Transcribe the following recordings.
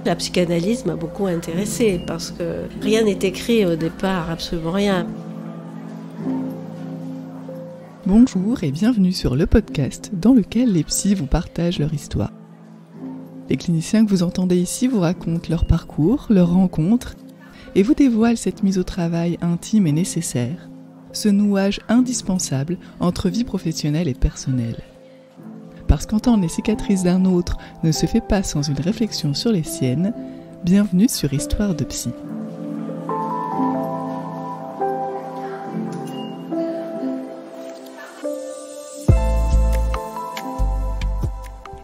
La psychanalyse m'a beaucoup intéressée parce que rien n'est écrit au départ, absolument rien. Bonjour et bienvenue sur le podcast dans lequel les psys vous partagent leur histoire. Les cliniciens que vous entendez ici vous racontent leur parcours, leurs rencontres et vous dévoilent cette mise au travail intime et nécessaire, ce nouage indispensable entre vie professionnelle et personnelle. Parce qu'entendre les cicatrices d'un autre ne se fait pas sans une réflexion sur les siennes, bienvenue sur Histoire de Psy.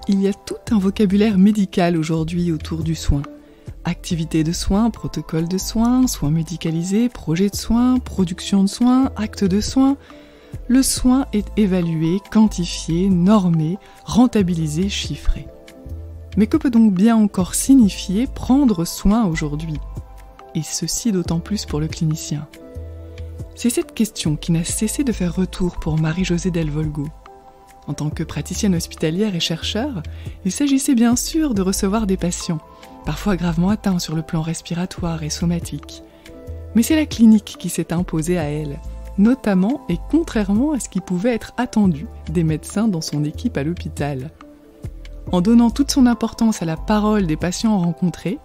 Il y a tout un vocabulaire médical aujourd'hui autour du soin. Activité de soins, protocole de soins, soins médicalisés, projet de soins, production de soins, acte de soins. Le soin est évalué, quantifié, normé, rentabilisé, chiffré. Mais que peut donc bien encore signifier prendre soin aujourd'hui ? Et ceci d'autant plus pour le clinicien. C'est cette question qui n'a cessé de faire retour pour Marie-Josée Delvolgo. En tant que praticienne hospitalière et chercheur, il s'agissait bien sûr de recevoir des patients, parfois gravement atteints sur le plan respiratoire et somatique. Mais c'est la clinique qui s'est imposée à elle, notamment et contrairement à ce qui pouvait être attendu des médecins dans son équipe à l'hôpital. En donnant toute son importance à la parole des patients rencontrés,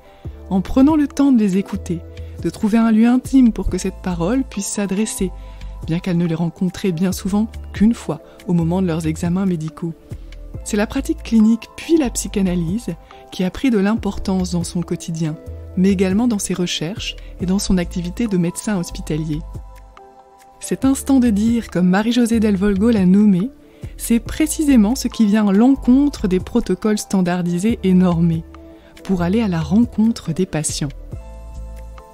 en prenant le temps de les écouter, de trouver un lieu intime pour que cette parole puisse s'adresser, bien qu'elle ne les rencontrait bien souvent qu'une fois au moment de leurs examens médicaux. C'est la pratique clinique puis la psychanalyse qui a pris de l'importance dans son quotidien, mais également dans ses recherches et dans son activité de médecin hospitalier. Cet instant de dire, comme Marie-Josée Delvolgo l'a nommé, c'est précisément ce qui vient à l'encontre des protocoles standardisés et normés, pour aller à la rencontre des patients.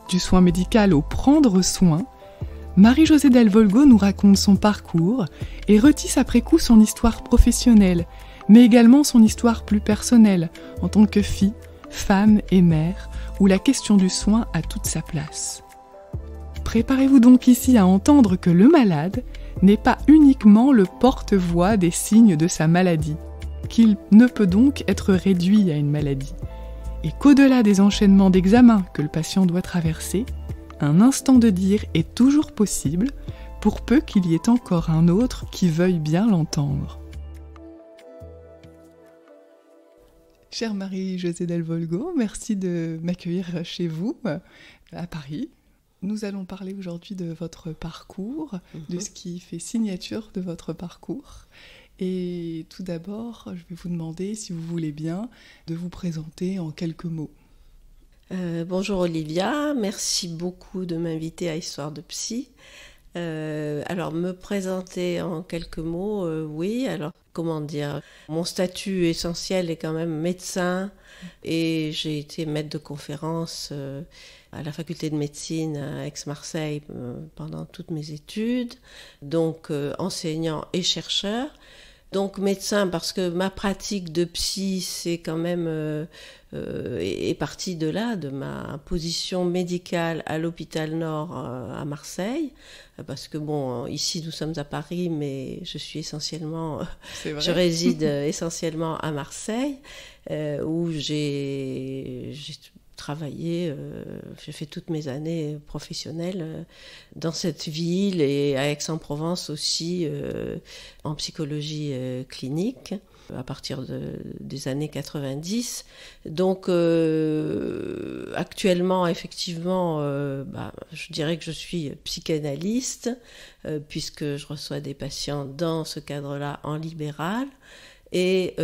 Du soin médical au prendre soin, Marie-Josée Delvolgo nous raconte son parcours et retisse après coup son histoire professionnelle, mais également son histoire plus personnelle, en tant que fille, femme et mère, où la question du soin a toute sa place. Préparez-vous donc ici à entendre que le malade n'est pas uniquement le porte-voix des signes de sa maladie, qu'il ne peut donc être réduit à une maladie, et qu'au-delà des enchaînements d'examens que le patient doit traverser, un instant de dire est toujours possible, pour peu qu'il y ait encore un autre qui veuille bien l'entendre. Chère Marie-Josée Delvolgo, merci de m'accueillir chez vous, à Paris. Nous allons parler aujourd'hui de votre parcours, de ce qui fait signature de votre parcours. Et tout d'abord, je vais vous demander, si vous voulez bien, de vous présenter en quelques mots. Bonjour Olivia, merci beaucoup de m'inviter à Histoire de Psy. Alors, me présenter en quelques mots, oui, alors comment dire, mon statut essentiel est quand même médecin et j'ai été maître de conférence à la faculté de médecine à Aix-Marseille pendant toutes mes études, donc enseignant et chercheur. Donc médecin parce que ma pratique de psy, c'est quand même est partie de là, de ma position médicale à l'hôpital Nord à Marseille, parce que bon, ici nous sommes à Paris, mais je suis essentiellement, je réside essentiellement à Marseille, où j'ai travaillé, j'ai fait toutes mes années professionnelles dans cette ville et à Aix-en-Provence aussi en psychologie clinique à partir des années 90. Donc actuellement, effectivement, je dirais que je suis psychanalyste puisque je reçois des patients dans ce cadre-là en libéral. Et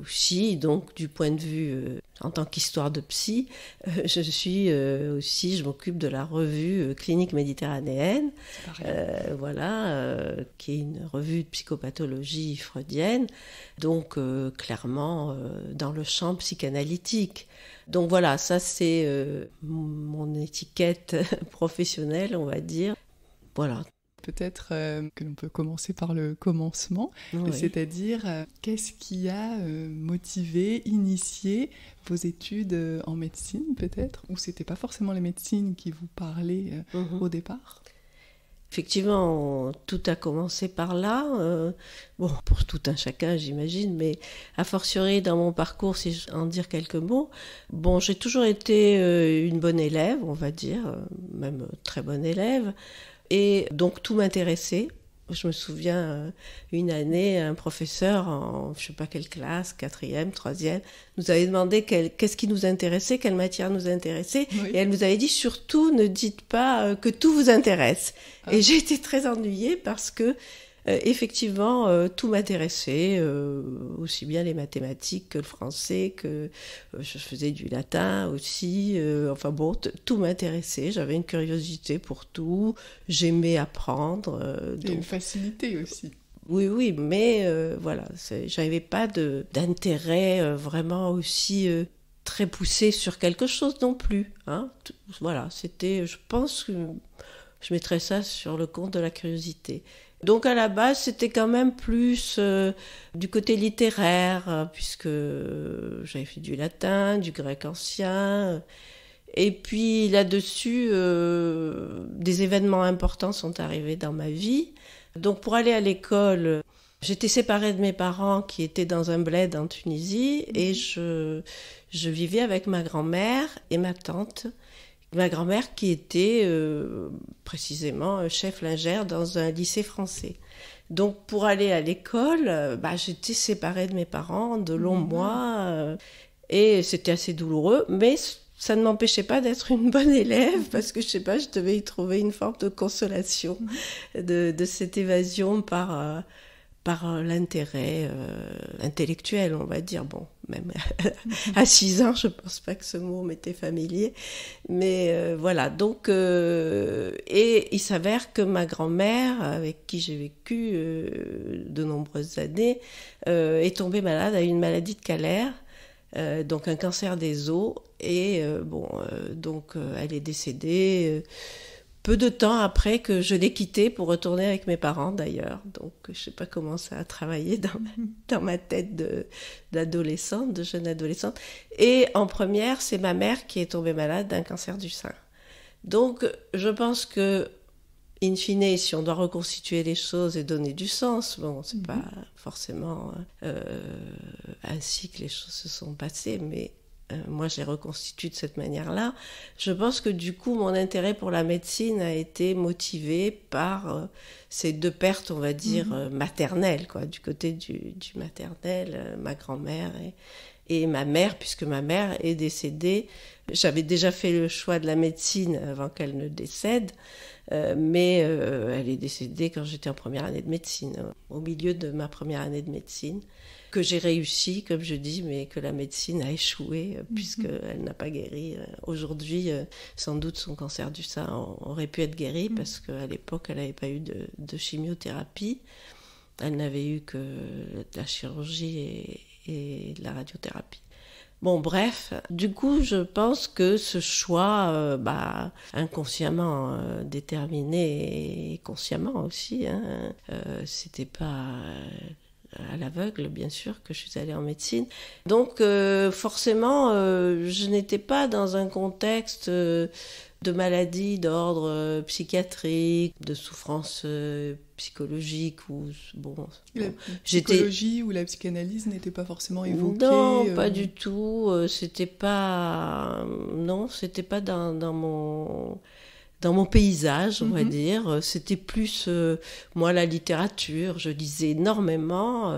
aussi, donc, du point de vue, en tant qu'histoire de psy, je m'occupe de la revue Clinique méditerranéenne, qui est une revue de psychopathologie freudienne, donc clairement dans le champ psychanalytique. Donc voilà, ça c'est mon étiquette professionnelle, on va dire. Voilà. Peut-être que l'on peut commencer par le commencement, oui. C'est-à-dire qu'est-ce qui a motivé, initié vos études en médecine peut-être, ou c'était pas forcément la médecine qui vous parlait au départ ? Effectivement, tout a commencé par là. Bon, pour tout un chacun, j'imagine, mais a fortiori dans mon parcours, si je en dire quelques mots. Bon, j'ai toujours été une bonne élève, on va dire, même très bonne élève, et donc tout m'intéressait. Je me souviens, une année, un professeur en, je sais pas quelle classe, 4e, 3e, nous avait demandé qu'est-ce qui nous intéressait, quelle matière nous intéressait. Oui. Et elle nous avait dit, surtout, ne dites pas que tout vous intéresse. Ah. Et j'ai été très ennuyée parce que, effectivement, tout m'intéressait, aussi bien les mathématiques que le français, que je faisais du latin aussi. Enfin bon, tout m'intéressait. J'avais une curiosité pour tout. J'aimais apprendre. Et une facilité aussi. Oui, oui, mais voilà, j'avais pas d'intérêt vraiment aussi très poussé sur quelque chose non plus. Hein. Voilà, c'était, je pense que je mettrais ça sur le compte de la curiosité. Donc à la base, c'était quand même plus du côté littéraire, puisque j'avais fait du latin, du grec ancien. Et puis là-dessus, des événements importants sont arrivés dans ma vie. Donc pour aller à l'école, j'étais séparée de mes parents qui étaient dans un bled en Tunisie, et je vivais avec ma grand-mère et ma tante. Ma grand-mère qui était précisément chef lingère dans un lycée français. Donc pour aller à l'école, j'étais séparée de mes parents de longs mois et c'était assez douloureux, mais ça ne m'empêchait pas d'être une bonne élève parce que je sais pas, je devais y trouver une forme de consolation de cette évasion par l'intérêt intellectuel, on va dire. Bon, même à 6 ans, je pense pas que ce mot m'était familier. Mais voilà, donc... et il s'avère que ma grand-mère, avec qui j'ai vécu de nombreuses années, est tombée malade à une maladie de Calère, donc un cancer des os. Et donc elle est décédée... peu de temps après que je l'ai quittée pour retourner avec mes parents d'ailleurs. Donc je ne sais pas comment ça a travaillé dans ma tête d'adolescente, de jeune adolescente. Et en première, c'est ma mère qui est tombée malade d'un cancer du sein. Donc je pense que, in fine, si on doit reconstituer les choses et donner du sens, bon, c'est pas forcément ainsi que les choses se sont passées, mais... moi, je les reconstitue de cette manière-là. Je pense que du coup, mon intérêt pour la médecine a été motivé par ces deux pertes, on va dire, maternelles, quoi, du côté du maternel, ma grand-mère et ma mère, puisque ma mère est décédée. J'avais déjà fait le choix de la médecine avant qu'elle ne décède, mais elle est décédée quand j'étais en première année de médecine, au milieu de ma première année de médecine, que j'ai réussi, comme je dis, mais que la médecine a échoué, puisqu'elle n'a pas guéri. Aujourd'hui, sans doute, son cancer du sein aurait pu être guéri, parce qu'à l'époque, elle n'avait pas eu de chimiothérapie. Elle n'avait eu que de la chirurgie et de la radiothérapie. Bon, bref, du coup, je pense que ce choix, inconsciemment déterminé et consciemment aussi, c'était pas... à l'aveugle, bien sûr, que je suis allée en médecine. Donc, forcément, je n'étais pas dans un contexte de maladie d'ordre psychiatrique, de souffrance psychologique. La psychologie ou la psychanalyse n'était pas forcément évoquée? Non, pas du tout. C'était pas dans mon paysage, on va dire. C'était plus, moi, la littérature. Je lisais énormément.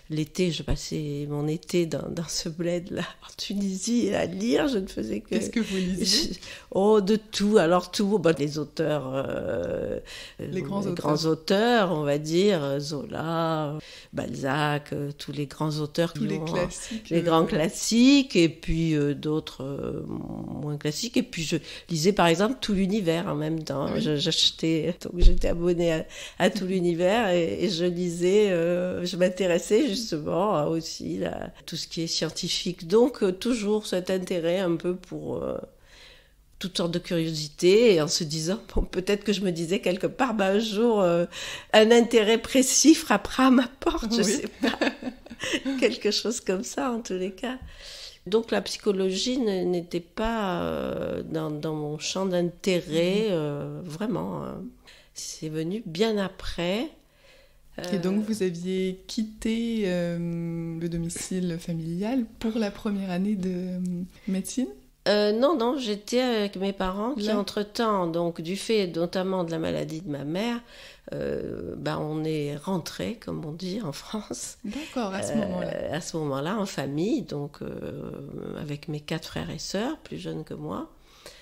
L'été, je passais mon été dans ce bled-là, en Tunisie, à lire. Je ne faisais que... Qu'est-ce que vous lisiez? De tout. Alors, tout. Les auteurs... les grands auteurs, on va dire. Zola, Balzac, tous les grands auteurs. Tous les classiques. Les grands classiques, et puis d'autres moins classiques. Et puis, je lisais, par exemple, tout l'univers, en même temps. Oui. J'achetais, donc j'étais abonnée à tout l'univers et je lisais, je m'intéressais justement aussi à tout ce qui est scientifique. Donc toujours cet intérêt un peu pour toutes sortes de curiosités, et en se disant, peut-être que je me disais quelque part, un jour, un intérêt précis frappera à ma porte, je sais pas. Quelque chose comme ça, en tous les cas. Donc la psychologie n'était pas dans mon champ d'intérêt, vraiment. C'est venu bien après. Et donc vous aviez quitté le domicile familial pour la première année de médecine ? Non, j'étais avec mes parents qui, Là. entre-temps, donc du fait notamment de la maladie de ma mère, on est rentrés, comme on dit en France. D'accord, à ce moment-là. À ce moment-là, en famille, donc avec mes 4 frères et sœurs, plus jeunes que moi.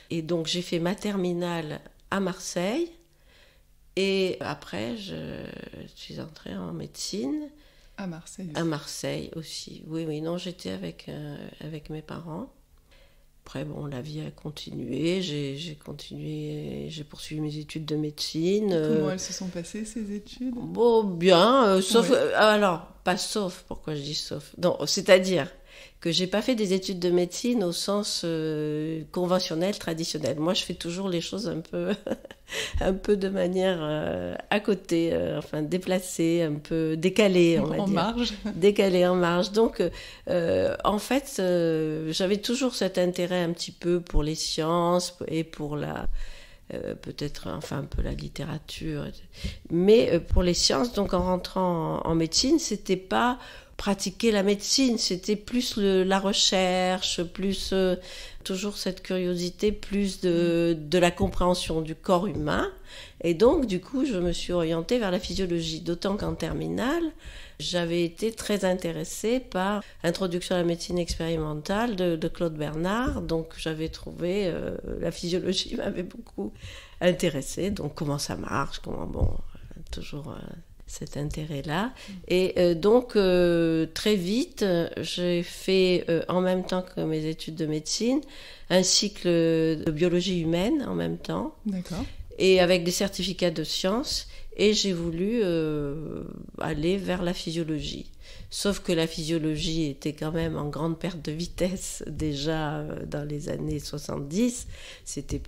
Et donc j'ai fait ma terminale à Marseille. Et après, je suis entrée en médecine. À Marseille aussi. À Marseille aussi. Oui, non, j'étais avec mes parents. Après, bon, la vie a continué. J'ai poursuivi mes études de médecine. Comment elles se sont passées, ces études ? Bon, bien, sauf... Ouais. Alors, pas sauf, pourquoi je dis sauf ? Non, c'est-à-dire que j'ai pas fait des études de médecine au sens conventionnel, traditionnel. Moi, je fais toujours les choses un peu, un peu de manière à côté, enfin déplacée, un peu décalée, on va dire. En marge. Décalée, en marge. Donc, en fait, j'avais toujours cet intérêt un petit peu pour les sciences et pour peut-être, enfin, un peu la littérature. Mais pour les sciences, donc en rentrant en médecine, c'était pas pratiquer la médecine, c'était plus la recherche, plus toujours cette curiosité, plus de la compréhension du corps humain. Et donc, du coup, je me suis orientée vers la physiologie, d'autant qu'en terminale, j'avais été très intéressée par Introduction à la médecine expérimentale de Claude Bernard. Donc, j'avais trouvé, la physiologie m'avait beaucoup intéressée. Donc, comment ça marche, toujours... cet intérêt-là. Et donc, très vite, j'ai fait, en même temps que mes études de médecine, un cycle de biologie humaine en même temps. D'accord. Et avec des certificats de sciences. Et j'ai voulu aller vers la physiologie. Sauf que la physiologie était quand même en grande perte de vitesse déjà dans les années 70. C'était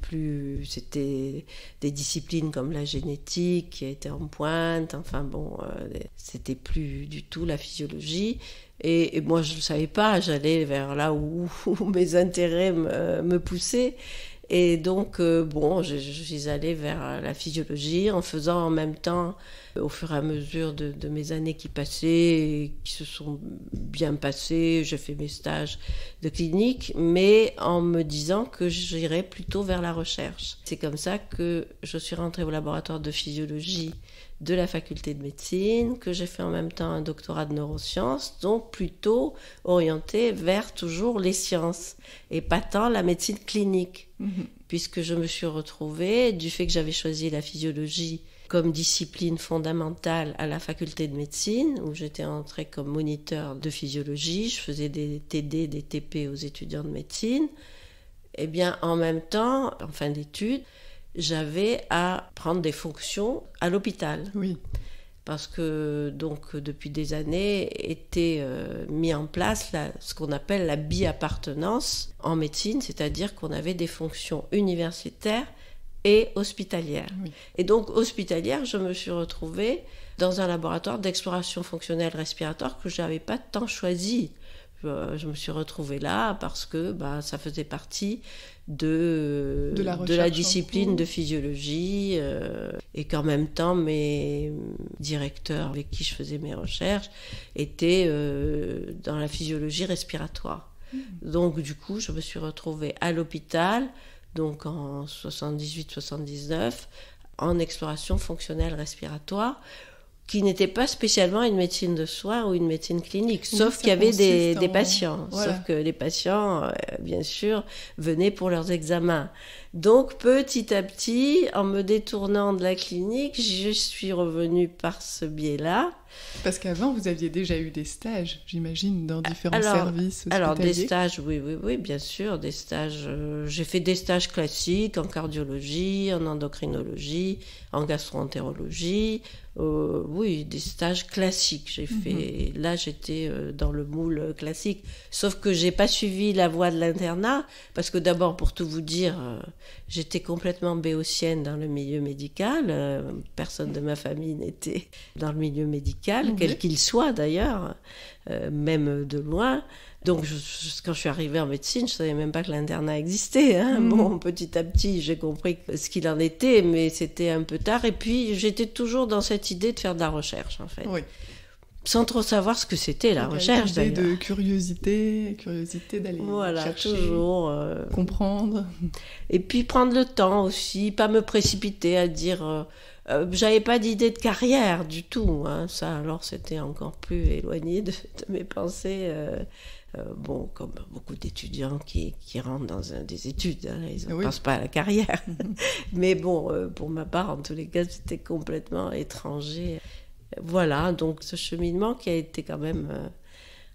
des disciplines comme la génétique qui étaient en pointe. Enfin bon, c'était plus du tout la physiologie. Et moi, je ne savais pas, j'allais vers là où mes intérêts me poussaient. Et donc, je suis allée vers la physiologie en faisant en même temps, au fur et à mesure de mes années qui passaient, et qui se sont bien passées, j'ai fait mes stages de clinique, mais en me disant que j'irais plutôt vers la recherche. C'est comme ça que je suis rentrée au laboratoire de physiologie de la faculté de médecine, que j'ai fait en même temps un doctorat de neurosciences, donc plutôt orienté vers toujours les sciences et pas tant la médecine clinique, puisque je me suis retrouvée, du fait que j'avais choisi la physiologie comme discipline fondamentale à la faculté de médecine, où j'étais entrée comme moniteur de physiologie, je faisais des TD, des TP aux étudiants de médecine, et bien en même temps, en fin d'études, j'avais à prendre des fonctions à l'hôpital. Oui. Parce que, donc, depuis des années, était mis en place ce qu'on appelle la bi-appartenance en médecine, c'est-à-dire qu'on avait des fonctions universitaires et hospitalières. Oui. Et donc, hospitalière, je me suis retrouvée dans un laboratoire d'exploration fonctionnelle respiratoire que je n'avais pas tant choisi. Je me suis retrouvée là parce que ça faisait partie de la discipline de physiologie et qu'en même temps mes directeurs avec qui je faisais mes recherches étaient dans la physiologie respiratoire. Donc du coup je me suis retrouvée à l'hôpital donc en 78-79 en exploration fonctionnelle respiratoire, qui n'était pas spécialement une médecine de soins ou une médecine clinique, sauf qu'il y avait des patients. Voilà. Sauf que les patients, bien sûr, venaient pour leurs examens. Donc, petit à petit, en me détournant de la clinique, je suis revenue par ce biais-là. Parce qu'avant, vous aviez déjà eu des stages, j'imagine, dans différents services hospitaliers. Alors, des stages, oui, bien sûr, des stages. J'ai fait des stages classiques en cardiologie, en endocrinologie, en gastro-entérologie. Oui, des stages classiques. J'ai fait. Là, j'étais dans le moule classique. Sauf que j'ai pas suivi la voie de l'internat, parce que d'abord, pour tout vous dire, j'étais complètement béotienne dans le milieu médical. Personne de ma famille n'était dans le milieu médical. médical, Oui. quel qu'il soit d'ailleurs, même de loin. Donc, quand je suis arrivée en médecine, je savais même pas que l'internat existait. Hein. Bon, petit à petit, j'ai compris ce qu'il en était, mais c'était un peu tard. Et puis, j'étais toujours dans cette idée de faire de la recherche, en fait. Oui. Sans trop savoir ce que c'était la recherche, Idée d'ailleurs. de curiosité d'aller Voilà, chercher, toujours. comprendre. Et puis, prendre le temps aussi, pas me précipiter à dire... j'avais pas d'idée de carrière du tout. Hein. Ça, alors, c'était encore plus éloigné de mes pensées. Bon, comme beaucoup d'étudiants qui rentrent dans des études, hein, ils ne pensent pas à la carrière. Mais bon, pour ma part, en tous les cas, c'était complètement étranger. Voilà, donc ce cheminement qui a été quand même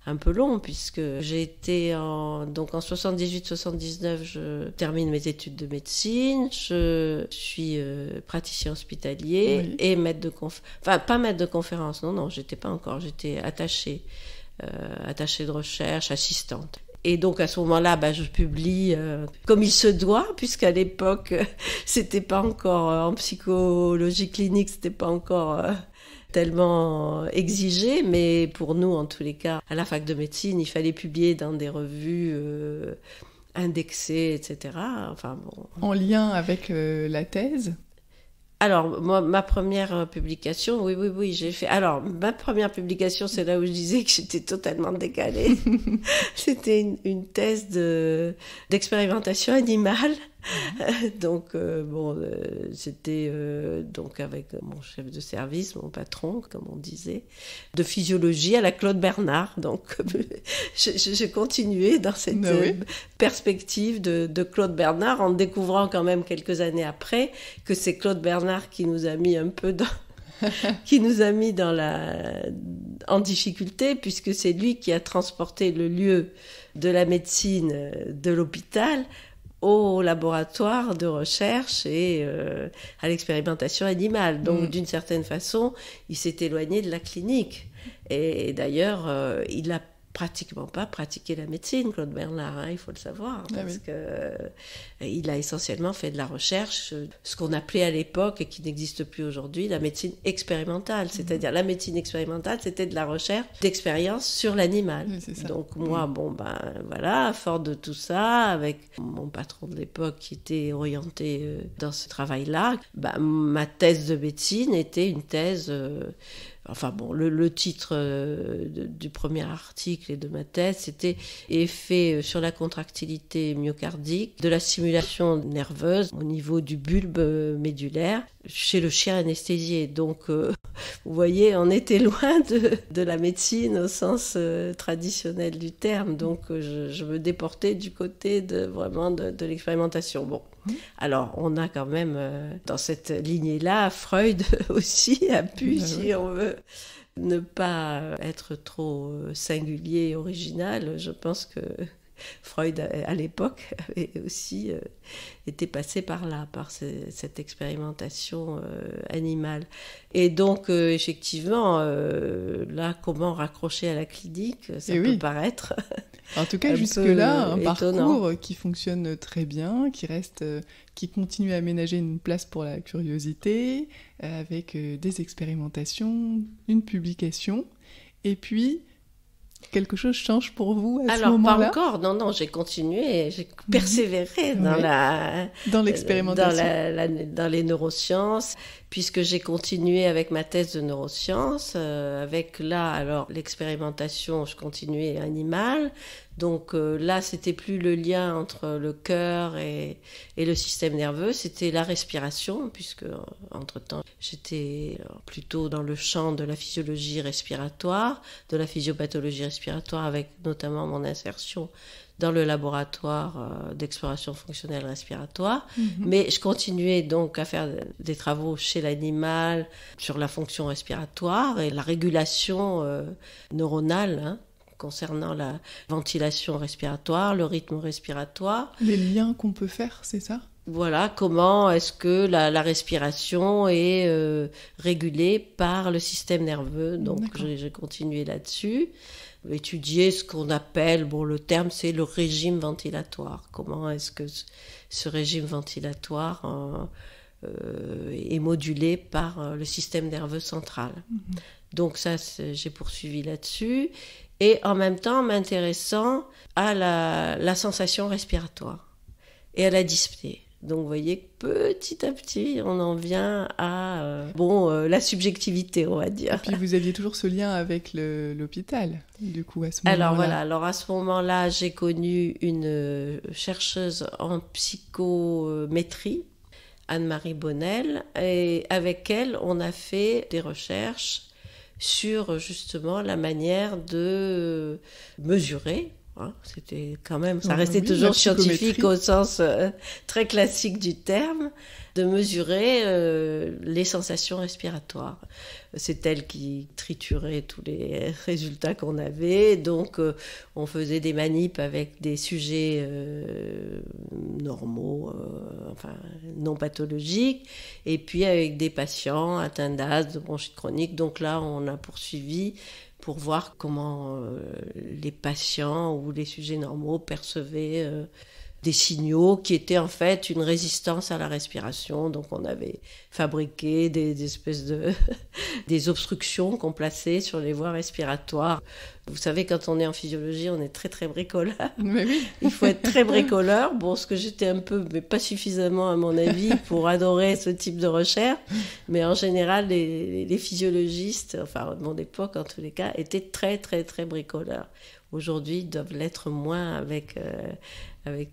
un peu long, puisque j'ai été donc en 78-79, je termine mes études de médecine, je suis praticien hospitalier et maître de conférence. Enfin, pas maître de conférence, non, j'étais pas encore, j'étais attachée de recherche, assistante. Et donc à ce moment-là, je publie comme il se doit, puisqu'à l'époque, c'était pas encore en psychologie clinique, c'était pas encore tellement exigé, mais pour nous, en tous les cas, à la fac de médecine, il fallait publier dans des revues indexées, etc. Enfin, bon. En lien avec la thèse? Alors, moi, ma première publication, oui, j'ai fait... Alors, ma première publication, c'est là où je disais que j'étais totalement décalée. C'était une thèse d'expérimentation animale. Donc, c'était donc avec mon chef de service, mon patron, comme on disait, de physiologie à la Claude Bernard. Donc, j'ai continué dans cette perspective de Claude Bernard, en découvrant quand même quelques années après que c'est Claude Bernard qui nous a mis un peu en difficulté, puisque c'est lui qui a transporté le lieu de la médecine de l'hôpital au laboratoire de recherche et à l'expérimentation animale. Donc, d'une certaine façon, il s'est éloigné de la clinique. Et d'ailleurs, il n'a pratiquement pas pratiqué la médecine, Claude Bernard, hein, il faut le savoir, parce qu'il a essentiellement fait de la recherche, ce qu'on appelait à l'époque, et qui n'existe plus aujourd'hui, la médecine expérimentale. C'est-à-dire, la médecine expérimentale, c'était de la recherche d'expérience sur l'animal. Donc moi, voilà, fort de tout ça, avec mon patron de l'époque qui était orienté dans ce travail-là, ma thèse de médecine était une thèse... Enfin bon, le titre du premier article et de ma thèse, c'était « Effet sur la contractilité myocardique de la stimulation nerveuse au niveau du bulbe médulaire chez le chien anesthésié ». Donc, vous voyez, on était loin de la médecine au sens traditionnel du terme. Donc, je me déportais du côté de l'expérimentation. Bon. Alors, on a quand même, dans cette lignée-là, Freud aussi a pu, si on veut ne pas être trop singulier et original, je pense que Freud, à l'époque, avait aussi été passé par là, par cette expérimentation animale. Et donc, effectivement, là, comment raccrocher à la clinique, ça peut paraître... En tout cas, jusque-là, un étonnant. parcours qui fonctionne très bien, qui continue à aménager une place pour la curiosité, avec des expérimentations, une publication, et puis quelque chose change pour vous à ce moment-là? Alors, pas encore, non, j'ai continué, j'ai persévéré dans l'expérimentation. Dans les neurosciences, puisque j'ai continué avec ma thèse de neurosciences, avec l'expérimentation, je continuais animale. Donc là, c'était plus le lien entre le cœur et le système nerveux, c'était la respiration, puisque entre-temps, j'étais plutôt dans le champ de la physiologie respiratoire, de la physiopathologie respiratoire, avec notamment mon insertion dans le laboratoire d'exploration fonctionnelle respiratoire. Mais je continuais donc à faire des travaux chez l'animal sur la fonction respiratoire et la régulation neuronale, hein, concernant la ventilation respiratoire, le rythme respiratoire. Les liens qu'on peut faire, c'est ça? Voilà, comment est-ce que la respiration est régulée par le système nerveux. Donc j'ai continué là-dessus, étudier ce qu'on appelle, le terme c'est le régime ventilatoire. Comment est-ce que ce régime ventilatoire est modulé par le système nerveux central. Donc ça, j'ai poursuivi là-dessus. Et en même temps, m'intéressant à la sensation respiratoire et à la dyspnée. Donc vous voyez, petit à petit, on en vient à la subjectivité, on va dire. Et puis vous aviez toujours ce lien avec l'hôpital, du coup, à ce moment-là. Alors à ce moment-là, j'ai connu une chercheuse en psychométrie, Anne-Marie Bonnel, et avec elle, on a fait des recherches sur justement la manière de mesurer. C'était quand même, ça restait toujours scientifique au sens très classique du terme, de mesurer les sensations respiratoires. C'est elle qui triturait tous les résultats qu'on avait, donc on faisait des manips avec des sujets normaux, non pathologiques, et puis avec des patients atteints d'asthme, de bronchite chronique. Donc là, on a poursuivi pour voir comment les patients ou les sujets normaux percevaient des signaux qui étaient en fait une résistance à la respiration. Donc on avait fabriqué des espèces de des obstructions qu'on plaçait sur les voies respiratoires. Vous savez, quand on est en physiologie, on est très très bricoleur. Mais oui. Il faut être très bricoleur. Bon, ce que j'étais un peu, mais pas suffisamment à mon avis, pour adorer ce type de recherche. Mais en général, les physiologistes, enfin à mon époque en tous les cas, étaient très très très bricoleurs. Aujourd'hui, ils doivent l'être moins avec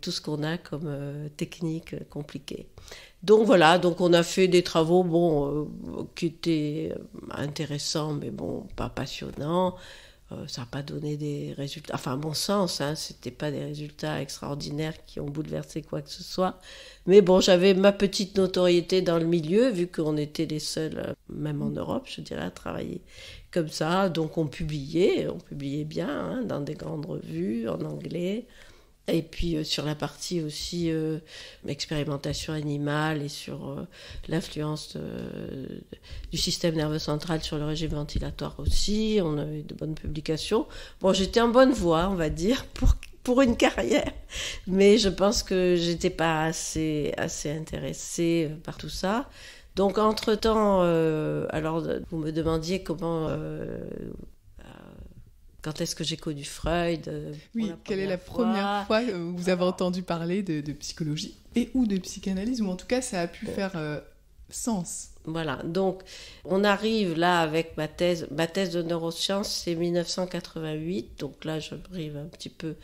tout ce qu'on a comme technique compliquée. Donc voilà, donc on a fait des travaux qui étaient intéressants, mais pas passionnants. Ça n'a pas donné des résultats, enfin à mon sens, c'était pas des résultats extraordinaires qui ont bouleversé quoi que ce soit. Mais bon, j'avais ma petite notoriété dans le milieu, vu qu'on était les seuls, même en Europe, je dirais, à travailler comme ça. Donc on publiait bien dans des grandes revues en anglais. Et puis sur la partie aussi expérimentation animale et sur l'influence du système nerveux central sur le régime ventilatoire aussi, on avait de bonnes publications. Bon, j'étais en bonne voie, on va dire, pour une carrière, mais je pense que j'étais pas assez intéressée par tout ça. Donc entre-temps, alors vous me demandiez comment... quand est-ce que j'ai connu Freud? Oui, quelle est la première fois où vous avez entendu parler de psychologie et ou de psychanalyse, ou en tout cas ça a pu faire sens? Voilà, donc on arrive là avec ma thèse de neurosciences, c'est 1988, donc là j'arrive un petit peu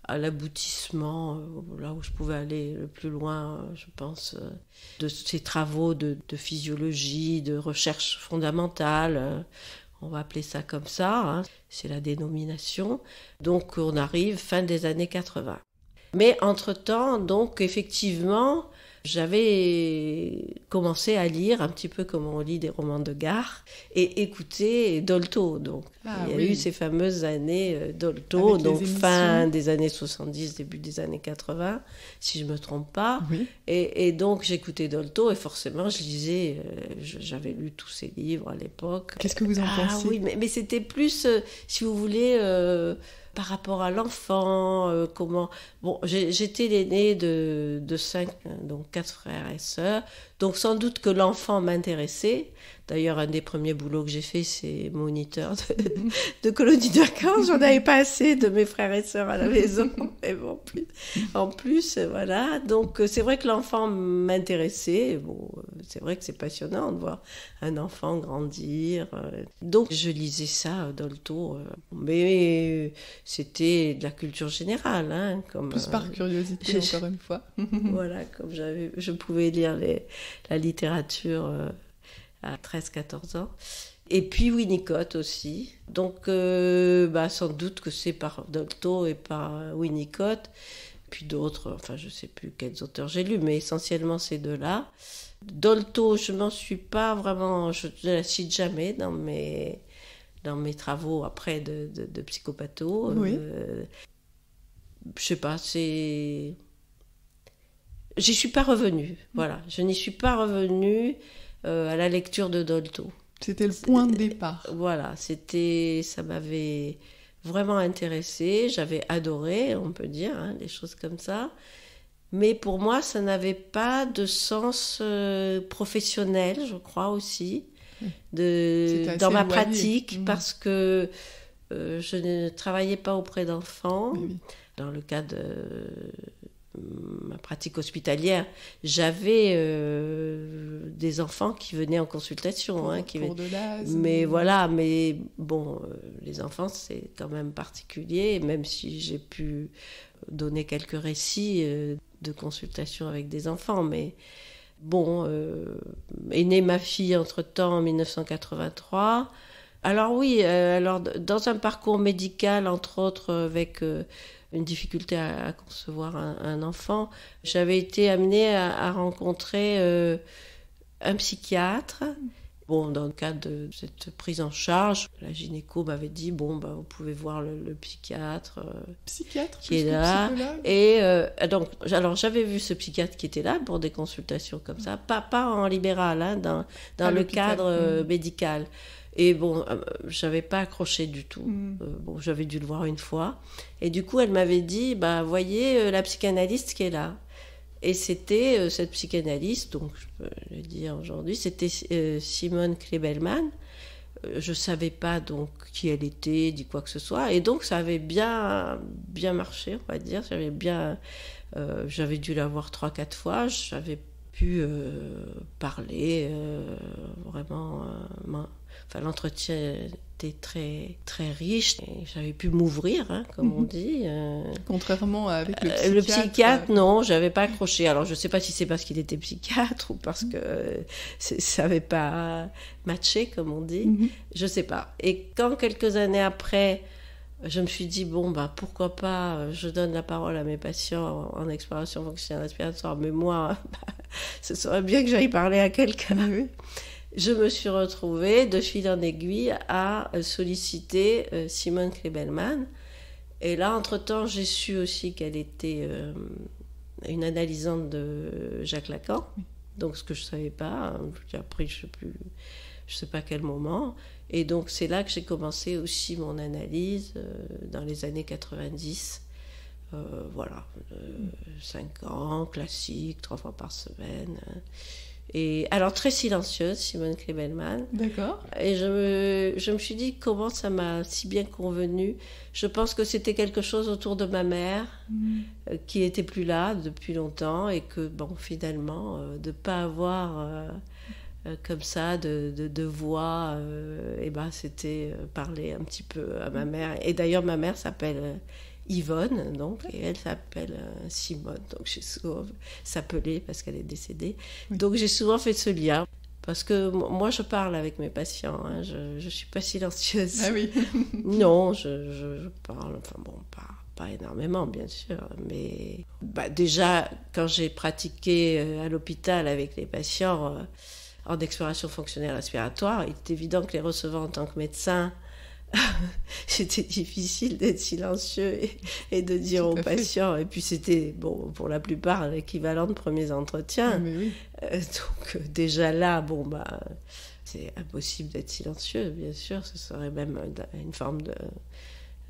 à l'aboutissement, là où je pouvais aller le plus loin, je pense, de ces travaux de physiologie, de recherche fondamentale. On va appeler ça comme ça, c'est la dénomination. Donc on arrive fin des années 80. Mais entre-temps, donc effectivement, j'avais commencé à lire un petit peu comme on lit des romans de gare et écouter Dolto. Donc il y a eu ces fameuses années Dolto, donc fin des années 70, début des années 80, si je me trompe pas. Oui. Et donc j'écoutais Dolto et forcément je lisais, j'avais lu tous ses livres à l'époque. Qu'est-ce que vous en pensez? Oui, mais c'était plus, si vous voulez... par rapport à l'enfant, comment... Bon, j'étais l'aînée de 5, donc 4 frères et sœurs, donc sans doute que l'enfant m'intéressait. D'ailleurs, un des premiers boulots que j'ai fait, c'est moniteur de colonie de vacances. J'en avais pas assez de mes frères et sœurs à la maison, mais bon, en plus, voilà. Donc, c'est vrai que l'enfant m'intéressait. Bon, c'est vrai que c'est passionnant de voir un enfant grandir. Donc, je lisais ça, Dolto, mais c'était de la culture générale, comme... Plus par curiosité, encore une fois. Voilà, comme je pouvais lire la littérature... à 13-14 ans. Et puis Winnicott aussi. Donc, sans doute que c'est par Dolto et par Winnicott. Puis d'autres, enfin, je ne sais plus quels auteurs j'ai lus, mais essentiellement ces deux-là. Dolto, je m'en suis pas vraiment... Je ne la cite jamais dans mes travaux après de psychopatho. Oui. Je sais pas, c'est... J'y suis pas revenue. Voilà, je n'y suis pas revenue... à la lecture de Dolto. C'était le point de départ. Voilà, ça m'avait vraiment intéressée, j'avais adoré, on peut dire, des choses comme ça. Mais pour moi, ça n'avait pas de sens professionnel, je crois aussi, dans ma pratique, parce que je ne travaillais pas auprès d'enfants. Oui. Dans le cadre de ma pratique hospitalière, j'avais des enfants qui venaient en consultation. Mais voilà, mais bon, les enfants, c'est quand même particulier, même si j'ai pu donner quelques récits de consultation avec des enfants. Mais bon, est née ma fille entre-temps en 1983. Alors oui, dans un parcours médical, entre autres, avec une difficulté à concevoir un enfant, j'avais été amenée à rencontrer un psychiatre. Bon, dans le cadre de cette prise en charge, la gynéco m'avait dit, vous pouvez voir le psychiatre, qui est là. Et donc, alors j'avais vu ce psychiatre qui était là pour des consultations comme ça, pas en libéral, dans le cadre médical. Et bon, j'avais pas accroché du tout. J'avais dû le voir une fois. Et du coup, elle m'avait dit, voyez la psychanalyste qui est là. Et c'était cette psychanalyste, donc je peux le dire aujourd'hui, c'était Simone Klebelman. Je savais pas donc qui elle était, dit quoi que ce soit. Et donc, ça avait bien marché, on va dire. J'avais dû la voir 3-4 fois. J'avais pu parler vraiment... l'entretien était très, très riche et j'avais pu m'ouvrir, comme on dit. Contrairement avec le psychiatre. Le psychiatre, non, j'avais pas accroché. Alors, je ne sais pas si c'est parce qu'il était psychiatre ou parce que ça n'avait pas matché, comme on dit. Je ne sais pas. Et quand, quelques années après, je me suis dit, pourquoi pas, je donne la parole à mes patients en exploration fonctionnelle respiratoire, mais moi, ce serait bien que j'aille parler à quelqu'un. Je me suis retrouvée, de fil en aiguille, à solliciter Simone Klebelman. Et là, entre-temps, j'ai su aussi qu'elle était une analysante de Jacques Lacan. Donc, ce que je ne savais pas. J'ai appris, je ne sais pas à quel moment. Et donc, c'est là que j'ai commencé aussi mon analyse, dans les années 90. 5 ans, classique, 3 fois par semaine. Et alors, très silencieuse, Simone Klebelman. D'accord. Et je me suis dit comment ça m'a si bien convenu. Je pense que c'était quelque chose autour de ma mère, qui n'était plus là depuis longtemps, et que, finalement, de ne pas avoir comme ça de voix, c'était parler un petit peu à ma mère. Et d'ailleurs, ma mère s'appelle... Yvonne, donc, et elle s'appelle Simone, donc j'ai souvent s'appelait parce qu'elle est décédée. Donc j'ai souvent fait ce lien, parce que moi je parle avec mes patients, je suis pas silencieuse. Ah oui. Non, je parle, pas énormément bien sûr, mais déjà quand j'ai pratiqué à l'hôpital avec les patients en exploration fonctionnelle respiratoire, il est évident que les recevant en tant que médecin, c'était difficile d'être silencieux et de dire aux patients. Et puis c'était, pour la plupart, l'équivalent de premiers entretiens. Mais oui. Donc déjà là, c'est impossible d'être silencieux, bien sûr. Ce serait même une forme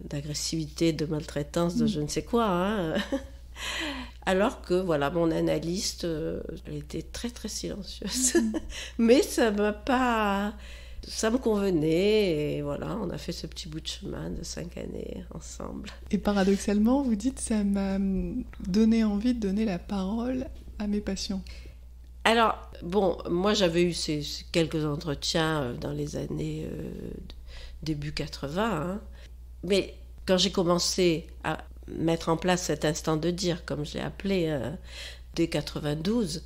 d'agressivité, de maltraitance, de je ne sais quoi. Alors que, mon analyste, elle était très, très silencieuse. Mais ça m'a pas... Ça me convenait et on a fait ce petit bout de chemin de 5 années ensemble. Et paradoxalement, vous dites, ça m'a donné envie de donner la parole à mes patients. Alors, moi j'avais eu ces quelques entretiens dans les années début 80, mais quand j'ai commencé à mettre en place cet instant de dire, comme je l'ai appelé, dès 92,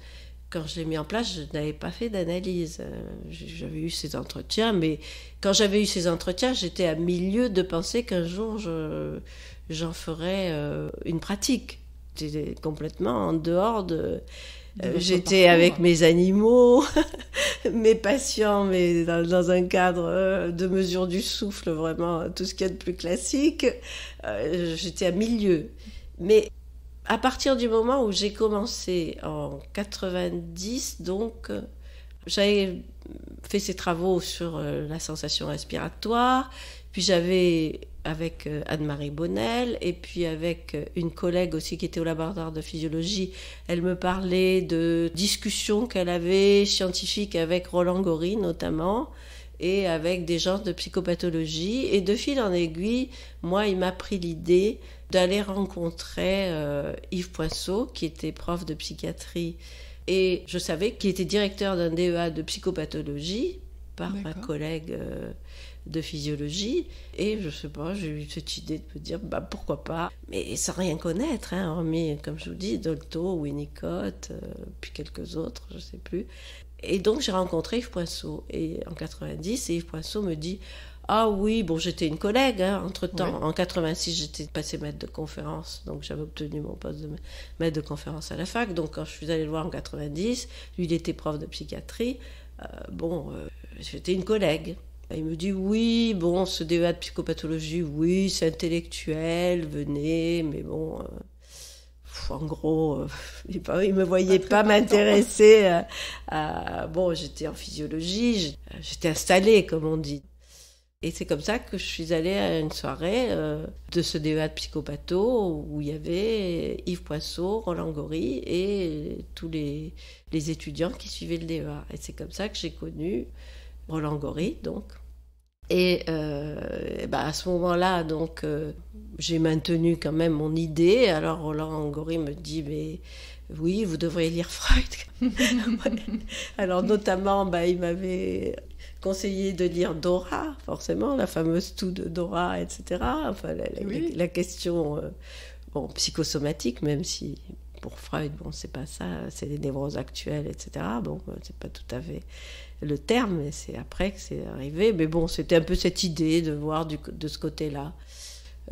quand je l'ai mis en place, je n'avais pas fait d'analyse. J'avais eu ces entretiens, mais quand j'avais eu ces entretiens, j'étais à milieu de penser qu'un jour, j'en ferais une pratique. J'étais complètement en dehors de... j'étais avec mes animaux, mes patients, mais dans un cadre de mesure du souffle, vraiment, tout ce qu'il y a de plus classique. J'étais à milieu. Mais... à partir du moment où j'ai commencé en 90, donc, j'avais fait ces travaux sur la sensation respiratoire, puis j'avais avec Anne-Marie Bonnel, et puis avec une collègue aussi qui était au laboratoire de physiologie. Elle me parlait de discussions qu'elle avait scientifiques avec Roland Gori notamment, et avec des gens de psychopathologie. Et de fil en aiguille, moi, il m'a pris l'idée d'aller rencontrer Yves Poinceau, qui était prof de psychiatrie, et je savais qu'il était directeur d'un DEA de psychopathologie par ma collègue de physiologie. Et je sais pas, j'ai eu cette idée de me dire, pourquoi pas, mais sans rien connaître, hein, hormis, comme je vous dis, Dolto, Winnicott, puis quelques autres, je sais plus. Et donc j'ai rencontré Yves Poinceau, et en 90, et Yves Poinceau me dit, ah oui, bon, j'étais une collègue, hein, entre-temps. Oui. En 86, j'étais passée maître de conférence, donc j'avais obtenu mon poste de maître de conférence à la fac. Donc quand je suis allée le voir en 90, lui, il était prof de psychiatrie. J'étais une collègue. Il me dit, oui, bon, ce DEA de psychopathologie, oui, c'est intellectuel, venez, mais bon... en gros, il ne me voyait pas m'intéresser Bon, j'étais en physiologie, j'étais installée, comme on dit. Et c'est comme ça que je suis allée à une soirée de ce DEA de psychopatho où il y avait Yves Poinceau, Roland Gori et tous les étudiants qui suivaient le DEA. Et c'est comme ça que j'ai connu Roland Gori, donc. Et à ce moment-là, donc, j'ai maintenu quand même mon idée. Alors Roland Gori me dit, mais oui, vous devriez lire Freud. Alors notamment, il m'avait conseillé de lire Dora, forcément, la fameuse toux de Dora, etc. Enfin, la question psychosomatique, même si pour Freud, bon, c'est pas ça, c'est les névroses actuelles, etc. Bon, c'est pas tout à fait le terme, mais c'est après que c'est arrivé. Mais bon, c'était un peu cette idée de voir de ce côté-là.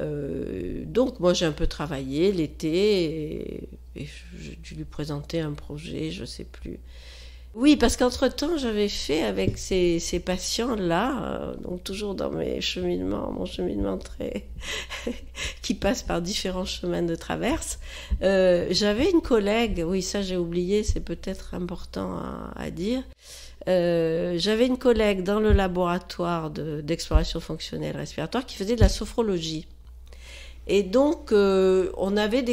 Donc, moi, j'ai un peu travaillé l'été et j'ai dû lui présenter un projet, je sais plus. Oui, parce qu'entre-temps, j'avais fait avec ces patients-là, donc toujours dans mon cheminement très qui passe par différents chemins de traverse. J'avais une collègue, oui, ça j'ai oublié, c'est peut-être important à dire. J'avais une collègue dans le laboratoire d'exploration fonctionnelle respiratoire qui faisait de la sophrologie. Et donc, on avait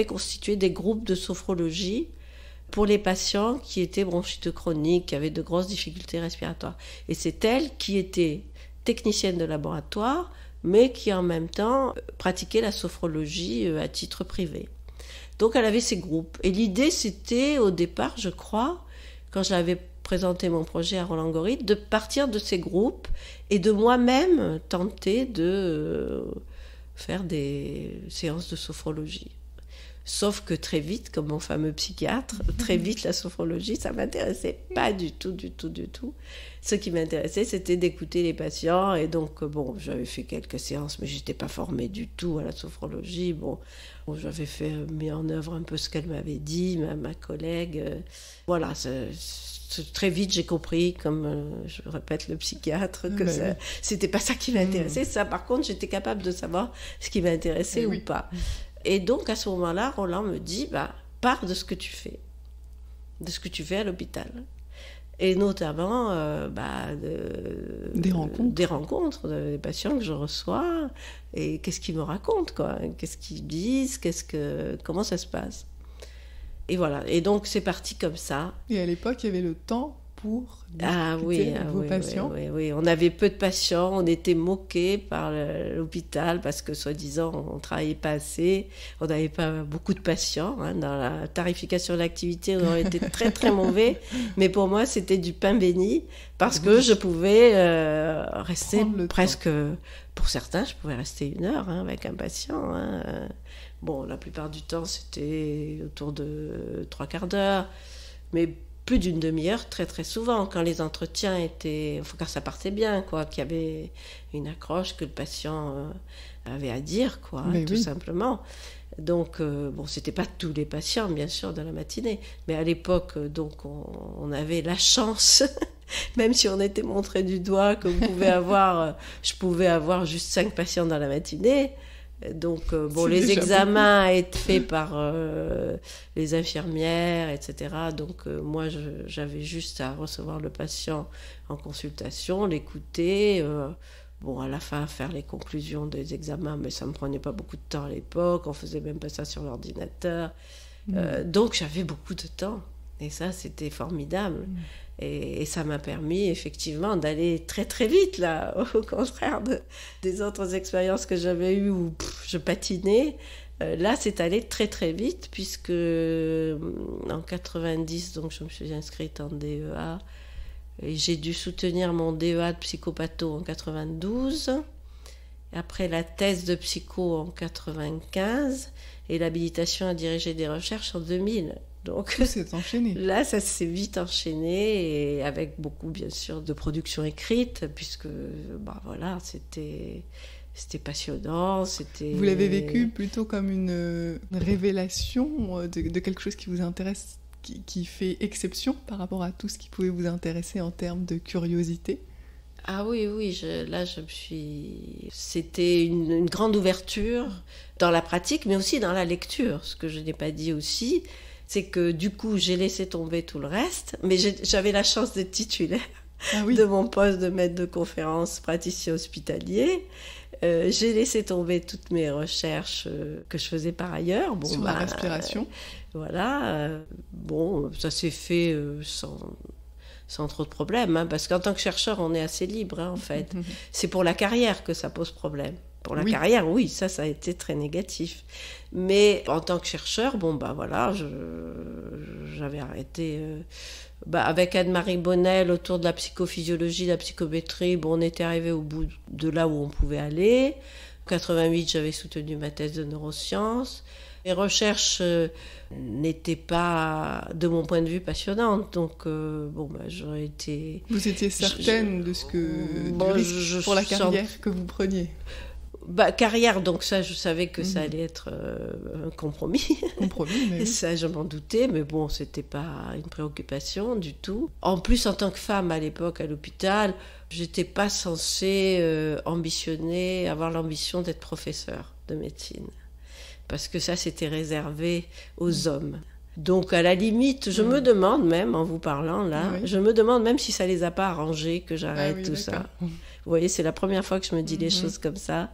constitué des groupes de sophrologie pour les patients qui étaient bronchites chroniques, qui avaient de grosses difficultés respiratoires. Et c'est elle qui était technicienne de laboratoire, mais qui en même temps pratiquait la sophrologie à titre privé. Donc elle avait ces groupes. Et l'idée, c'était au départ, je crois, quand j'avais présenté mon projet à Roland Gori, de partir de ces groupes et de moi-même tenter de faire des séances de sophrologie. Sauf que très vite, comme mon fameux psychiatre, très vite la sophrologie, ça m'intéressait pas du tout. Ce qui m'intéressait, c'était d'écouter les patients. Et donc, j'avais fait quelques séances, mais j'étais pas formée du tout à la sophrologie. Bon, j'avais mis en œuvre un peu ce qu'elle m'avait dit, ma collègue. Voilà, très vite, j'ai compris, comme je répète le psychiatre, que c'était pas ça qui m'intéressait. Ça, par contre, j'étais capable de savoir ce qui m'intéressait ou pas. Et donc, à ce moment-là, Roland me dit, pars de ce que tu fais à l'hôpital. Et notamment, des rencontres, des patients que je reçois, et qu'est-ce qu'ils me racontent, quoi. Qu'est-ce qu'ils disent, comment ça se passe. Et voilà, et donc c'est parti comme ça. Et à l'époque, il y avait le temps pour discuter vos patients. Oui, on avait peu de patients, on était moqués par l'hôpital parce que, soi-disant, on ne travaillait pas assez, on n'avait pas beaucoup de patients. Dans la tarification de l'activité, on était très, très mauvais. Mais pour moi, c'était du pain béni parce que je pouvais rester presque... Pour certains, je pouvais rester 1 heure avec un patient. Bon, la plupart du temps, c'était autour de 3/4 d'heure, mais plus d'une demi-heure très très souvent, quand les entretiens étaient... quand ça partait bien, quoi, qu'il y avait une accroche, que le patient avait à dire, quoi, tout simplement. Donc, c'était pas tous les patients, bien sûr, de la matinée, mais à l'époque, donc, on avait la chance... Même si on était montré du doigt que je pouvais avoir juste 5 patients dans la matinée. Donc, les examens étaient faits par les infirmières, etc. Donc, moi, j'avais juste à recevoir le patient en consultation, l'écouter. Bon, à la fin, faire les conclusions des examens, mais ça ne me prenait pas beaucoup de temps à l'époque. On faisait même pas ça sur l'ordinateur. Donc, j'avais beaucoup de temps. Et ça, c'était formidable. Et ça m'a permis, effectivement, d'aller très, très vite, là. Au contraire des autres expériences que j'avais eues où je patinais. Là, c'est allé très, très vite, puisque en 90, donc, je me suis inscrite en DEA. Et j'ai dû soutenir mon DEA de psychopatho en 92, après la thèse de psycho en 95 et l'habilitation à diriger des recherches en 2000. Donc tout s'est enchaîné. Là, ça s'est vite enchaîné et avec beaucoup, bien sûr, de production écrite, puisque voilà, c'était passionnant. Vous l'avez vécu plutôt comme une révélation de quelque chose qui vous intéresse, qui fait exception par rapport à tout ce qui pouvait vous intéresser en termes de curiosité? Ah oui, C'était une grande ouverture dans la pratique, mais aussi dans la lecture. Ce que je n'ai pas dit aussi, c'est que du coup, j'ai laissé tomber tout le reste, mais j'avais la chance d'être titulaire de mon poste de maître de conférence praticien hospitalier. J'ai laissé tomber toutes mes recherches que je faisais par ailleurs. Sur la respiration. Ça s'est fait sans trop de problèmes, hein, parce qu'en tant que chercheur, on est assez libre, hein, en fait. C'est pour la carrière que ça pose problème. Pour la carrière, oui, ça a été très négatif. Mais en tant que chercheur, j'avais arrêté... avec Anne-Marie Bonnel, autour de la psychophysiologie, la psychométrie, on était arrivé au bout de là où on pouvait aller. En 88, j'avais soutenu ma thèse de neurosciences. Les recherches n'étaient pas, de mon point de vue, passionnantes. Donc, j'aurais été... Vous étiez certaine de ce que... pour la carrière que vous preniez? Carrière, donc ça, je savais que ça allait être un compromis. Compromis, mais oui. Ça, je m'en doutais, mais bon, c'était pas une préoccupation du tout. En plus, en tant que femme, à l'époque, à l'hôpital, j'étais pas censée avoir l'ambition d'être professeure de médecine. Parce que ça, c'était réservé aux hommes. Donc, à la limite, je me demande même, en vous parlant là, je me demande même si ça les a pas arrangés que j'arrête tout ça. Vous voyez, c'est la première fois que je me dis les choses comme ça.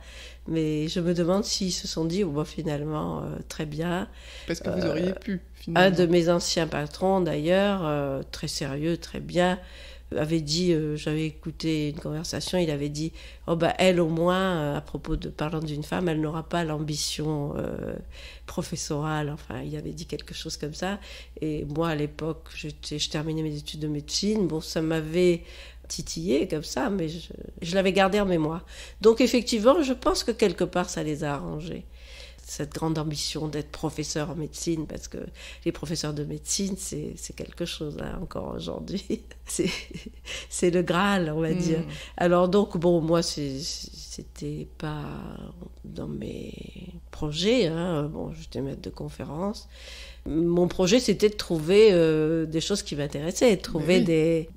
Mais je me demande s'ils se sont dit, finalement, très bien. Parce que vous auriez pu, finalement. Un de mes anciens patrons, d'ailleurs, très sérieux, très bien, avait dit, j'avais écouté une conversation, il avait dit, elle au moins, parlant d'une femme, elle n'aura pas l'ambition professorale, enfin, il avait dit quelque chose comme ça. Et moi, à l'époque, je terminais mes études de médecine, ça m'avait titillé comme ça, mais je l'avais gardé en mémoire. Donc effectivement, je pense que quelque part, ça les a arrangés. Cette grande ambition d'être professeur en médecine, parce que les professeurs de médecine, c'est quelque chose, hein, encore aujourd'hui. C'est le Graal, on va dire. Alors donc, moi, c'était pas dans mes projets. Hein. J'étais maître de conférence. Mon projet, c'était de trouver des choses qui m'intéressaient, de trouver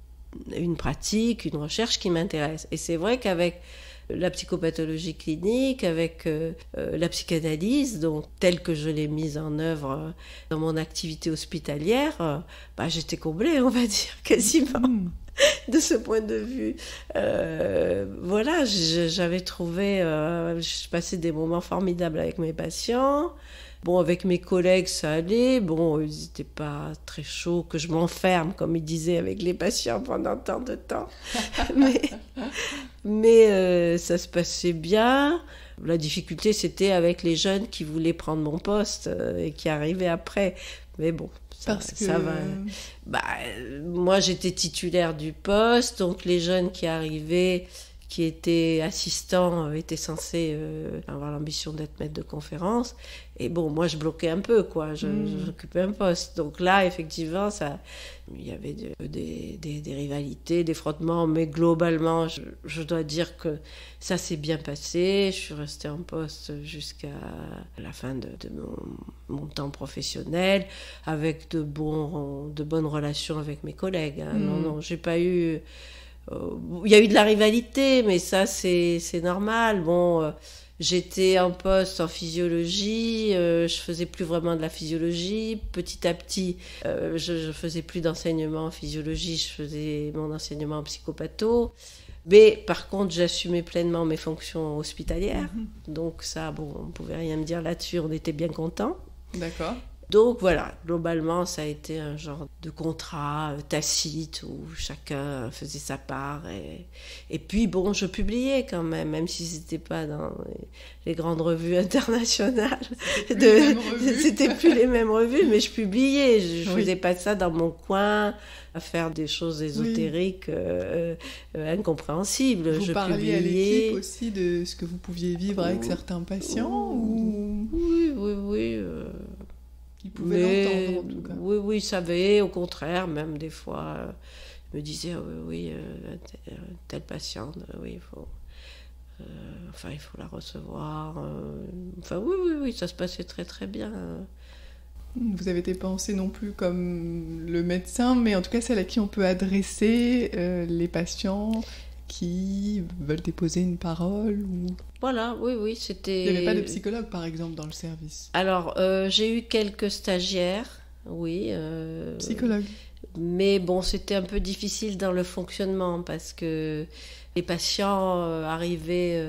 une pratique, une recherche qui m'intéresse. Et c'est vrai qu'avec la psychopathologie clinique, avec la psychanalyse, donc telle que je l'ai mise en œuvre dans mon activité hospitalière, j'étais comblée, on va dire, quasiment, de ce point de vue. J'avais trouvé, je passais des moments formidables avec mes patients. Avec mes collègues, ça allait. Ils n'étaient pas très chauds que je m'enferme, comme ils disaient, avec les patients pendant tant de temps. mais ça se passait bien. La difficulté, c'était avec les jeunes qui voulaient prendre mon poste et qui arrivaient après. Mais ça va. Moi, j'étais titulaire du poste, donc les jeunes qui arrivaient, qui étaient assistants, étaient censés avoir l'ambition d'être maître de conférence. Et moi, je bloquais un peu, quoi. J'occupais un poste. Donc là, effectivement, il y avait des rivalités, des frottements, mais globalement, je dois dire que ça s'est bien passé. Je suis restée en poste jusqu'à la fin de mon temps professionnel, avec de bonnes relations avec mes collègues. Hein. Non, j'ai pas eu... Il y a eu de la rivalité, mais ça, c'est normal. J'étais en poste en physiologie, je faisais plus vraiment de la physiologie. Petit à petit, je faisais plus d'enseignement en physiologie, je faisais mon enseignement en psychopatho. Mais par contre, j'assumais pleinement mes fonctions hospitalières. Donc ça, bon, on ne pouvait rien me dire là-dessus, on était bien contents. D'accord. Donc voilà, globalement, ça a été un genre de contrat tacite où chacun faisait sa part. Et puis bon, je publiais quand même si c'était pas dans les grandes revues internationales. C'était plus les mêmes revues, mais je publiais. Je faisais pas ça dans mon coin, à faire des choses ésotériques incompréhensibles. Vous parliez à l'équipe aussi de ce que vous pouviez vivre avec certains patients ou... Oui. Ils pouvaient l'entendre en tout cas. Oui, ils savaient, au contraire, même des fois, ils me disaient telle patiente, il faut la recevoir. Oui, ça se passait très très bien. Vous avez été pensée non plus comme le médecin, mais en tout cas celle à qui on peut adresser les patients qui veulent déposer une parole ou... Voilà, oui, c'était... Il n'y avait pas de psychologue, par exemple, dans le service? Alors, j'ai eu quelques stagiaires, oui. Psychologue. Mais bon, c'était un peu difficile dans le fonctionnement parce que les patients arrivent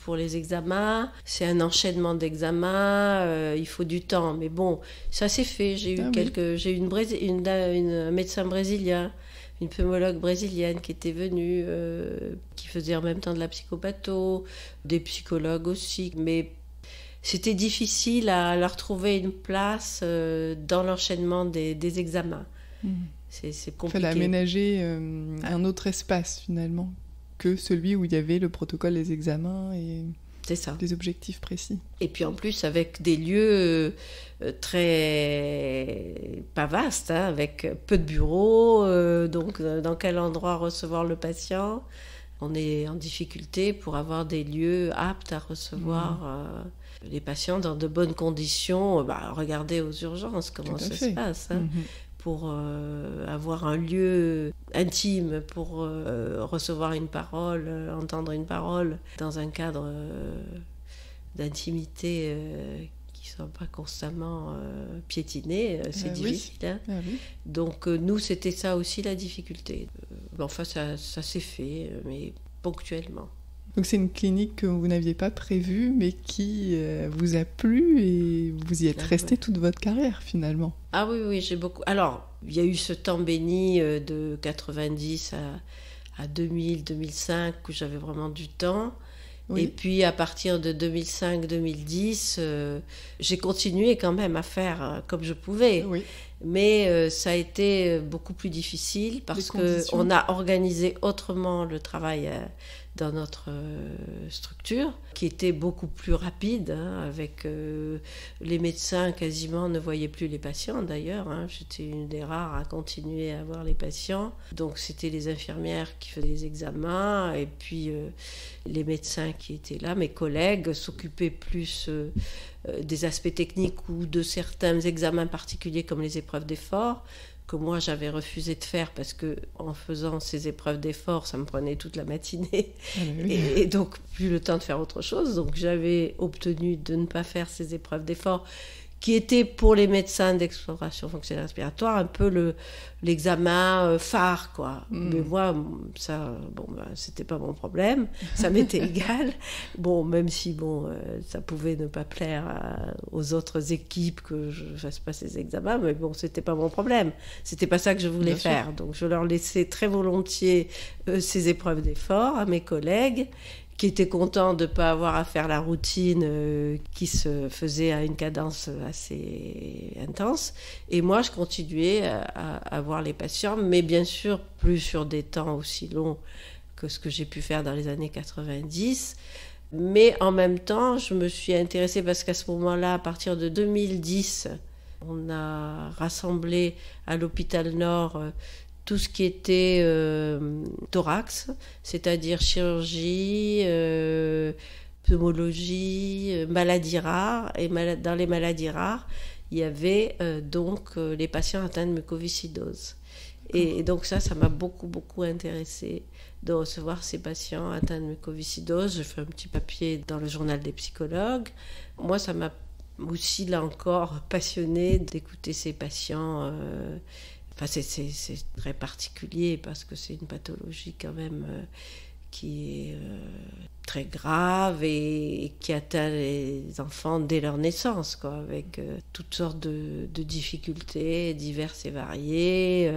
pour les examens. C'est un enchaînement d'examens, il faut du temps. Mais bon, ça s'est fait. J'ai eu un médecin brésilien, une pneumologue brésilienne qui était venue, qui faisait en même temps de la psychopatho, des psychologues aussi. Mais c'était difficile à leur trouver une place dans l'enchaînement des examens. C'est compliqué. Il fallait aménager un autre espace finalement que celui où il y avait le protocole des examens et des objectifs précis. Et puis en plus avec des lieux pas vastes, avec peu de bureaux, donc dans quel endroit recevoir le patient. On est en difficulté pour avoir des lieux aptes à recevoir les patients dans de bonnes conditions. Regardez aux urgences comment ça se passe. Pour avoir un lieu intime, pour recevoir une parole, entendre une parole dans un cadre d'intimité qui ne soit pas constamment piétiné, c'est difficile. Oui. Hein. Donc nous, c'était ça aussi la difficulté. Enfin, ça s'est fait, mais ponctuellement. Donc c'est une clinique que vous n'aviez pas prévue, mais qui vous a plu et vous y êtes resté toute votre carrière finalement. Ah oui, j'ai beaucoup... Alors, il y a eu ce temps béni de 90 à 2000, 2005 où j'avais vraiment du temps. Oui. Et puis à partir de 2005-2010, j'ai continué quand même à faire comme je pouvais. Oui. Mais ça a été beaucoup plus difficile parce qu'on a organisé autrement le travail dans notre structure, qui était beaucoup plus rapide, avec les médecins quasiment ne voyaient plus les patients d'ailleurs. J'étais une des rares à continuer à voir les patients. Donc c'était les infirmières qui faisaient les examens et puis les médecins qui étaient là, mes collègues, s'occupaient plus des aspects techniques ou de certains examens particuliers comme les épreuves d'effort, que moi j'avais refusé de faire parce que en faisant ces épreuves d'effort, ça me prenait toute la matinée et donc plus le temps de faire autre chose. Donc j'avais obtenu de ne pas faire ces épreuves d'effort qui étaient pour les médecins d'exploration fonctionnelle respiratoire un peu l'examen phare, quoi. Mais moi, ça, c'était pas mon problème, ça m'était égal. Même si, ça pouvait ne pas plaire aux autres équipes que je fasse pas ces examens, mais c'était pas mon problème. C'était pas ça que je voulais faire. Donc je leur laissais très volontiers ces épreuves d'effort à mes collègues, qui étaient contents de ne pas avoir à faire la routine qui se faisait à une cadence assez intense. Et moi, je continuais à voir les patients, mais bien sûr, plus sur des temps aussi longs que ce que j'ai pu faire dans les années 90. Mais en même temps, je me suis intéressée parce qu'à ce moment-là, à partir de 2010, on a rassemblé à l'hôpital Nord tout ce qui était thorax, c'est-à-dire chirurgie, pneumologie, maladies rares. Et dans les maladies rares, il y avait donc les patients atteints de mucoviscidose. Et donc ça m'a beaucoup intéressée de recevoir ces patients atteints de mucoviscidose. Je fais un petit papier dans le journal des psychologues. Moi, ça m'a aussi, là encore, passionnée d'écouter ces patients Enfin, c'est très particulier parce que c'est une pathologie quand même qui est très grave et qui atteint les enfants dès leur naissance, quoi, avec toutes sortes de difficultés diverses et variées,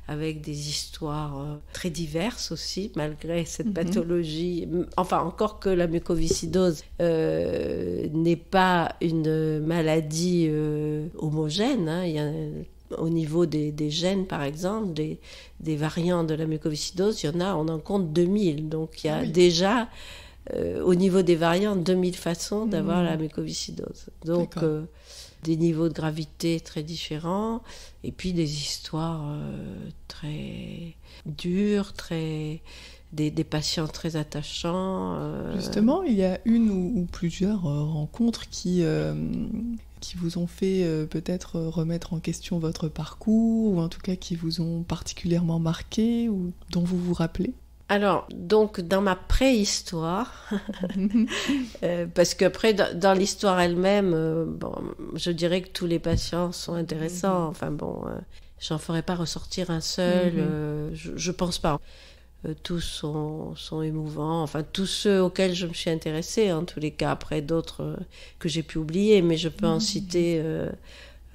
avec des histoires très diverses aussi, malgré cette pathologie. Enfin, encore que la mucoviscidose n'est pas une maladie homogène, hein. Il y a au niveau des gènes, par exemple, des variants de la mucoviscidose, on en compte 2000. Donc il y a déjà, au niveau des variants, 2000 façons d'avoir la mucoviscidose. Donc des niveaux de gravité très différents, et puis des histoires très dures, des patients très attachants. Justement, il y a une ou plusieurs rencontres qui vous ont fait peut-être remettre en question votre parcours, ou en tout cas qui vous ont particulièrement marqué, ou dont vous vous rappelez? Alors, donc, dans ma préhistoire, parce qu'après, dans l'histoire elle-même, bon, je dirais que tous les patients sont intéressants. Enfin bon, j'en ferai pas ressortir un seul, je pense pas. Tous sont émouvants, enfin tous ceux auxquels je me suis intéressée, en tous les cas, après d'autres que j'ai pu oublier, mais je peux en citer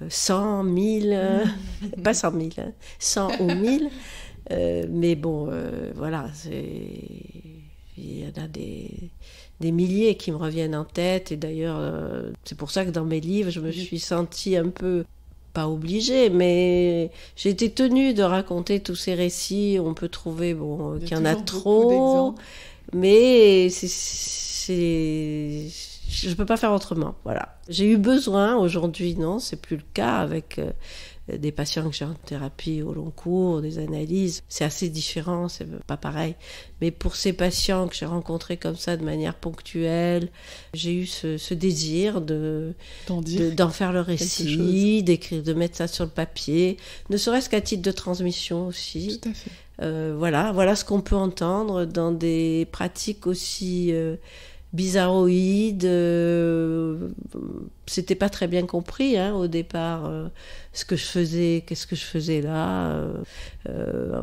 100, 1000, pas 100 000, hein, 100 ou 1000, mais bon, voilà, il y en a des milliers qui me reviennent en tête, et d'ailleurs, c'est pour ça que dans mes livres, je me suis sentie un peu, pas obligée, mais j'ai été tenue de raconter tous ces récits. On peut trouver qu'il y en a trop, mais je peux pas faire autrement. Voilà. J'ai eu besoin, aujourd'hui non, c'est plus le cas, avec des patients que j'ai en thérapie au long cours, des analyses. C'est assez différent, c'est pas pareil. Mais pour ces patients que j'ai rencontrés comme ça de manière ponctuelle, j'ai eu ce désir d'en faire le récit, d'écrire, de mettre ça sur le papier, ne serait-ce qu'à titre de transmission aussi. Tout à fait. Voilà ce qu'on peut entendre dans des pratiques aussi bizarroïdes. C'était pas très bien compris, hein, au départ, qu'est-ce que je faisais là,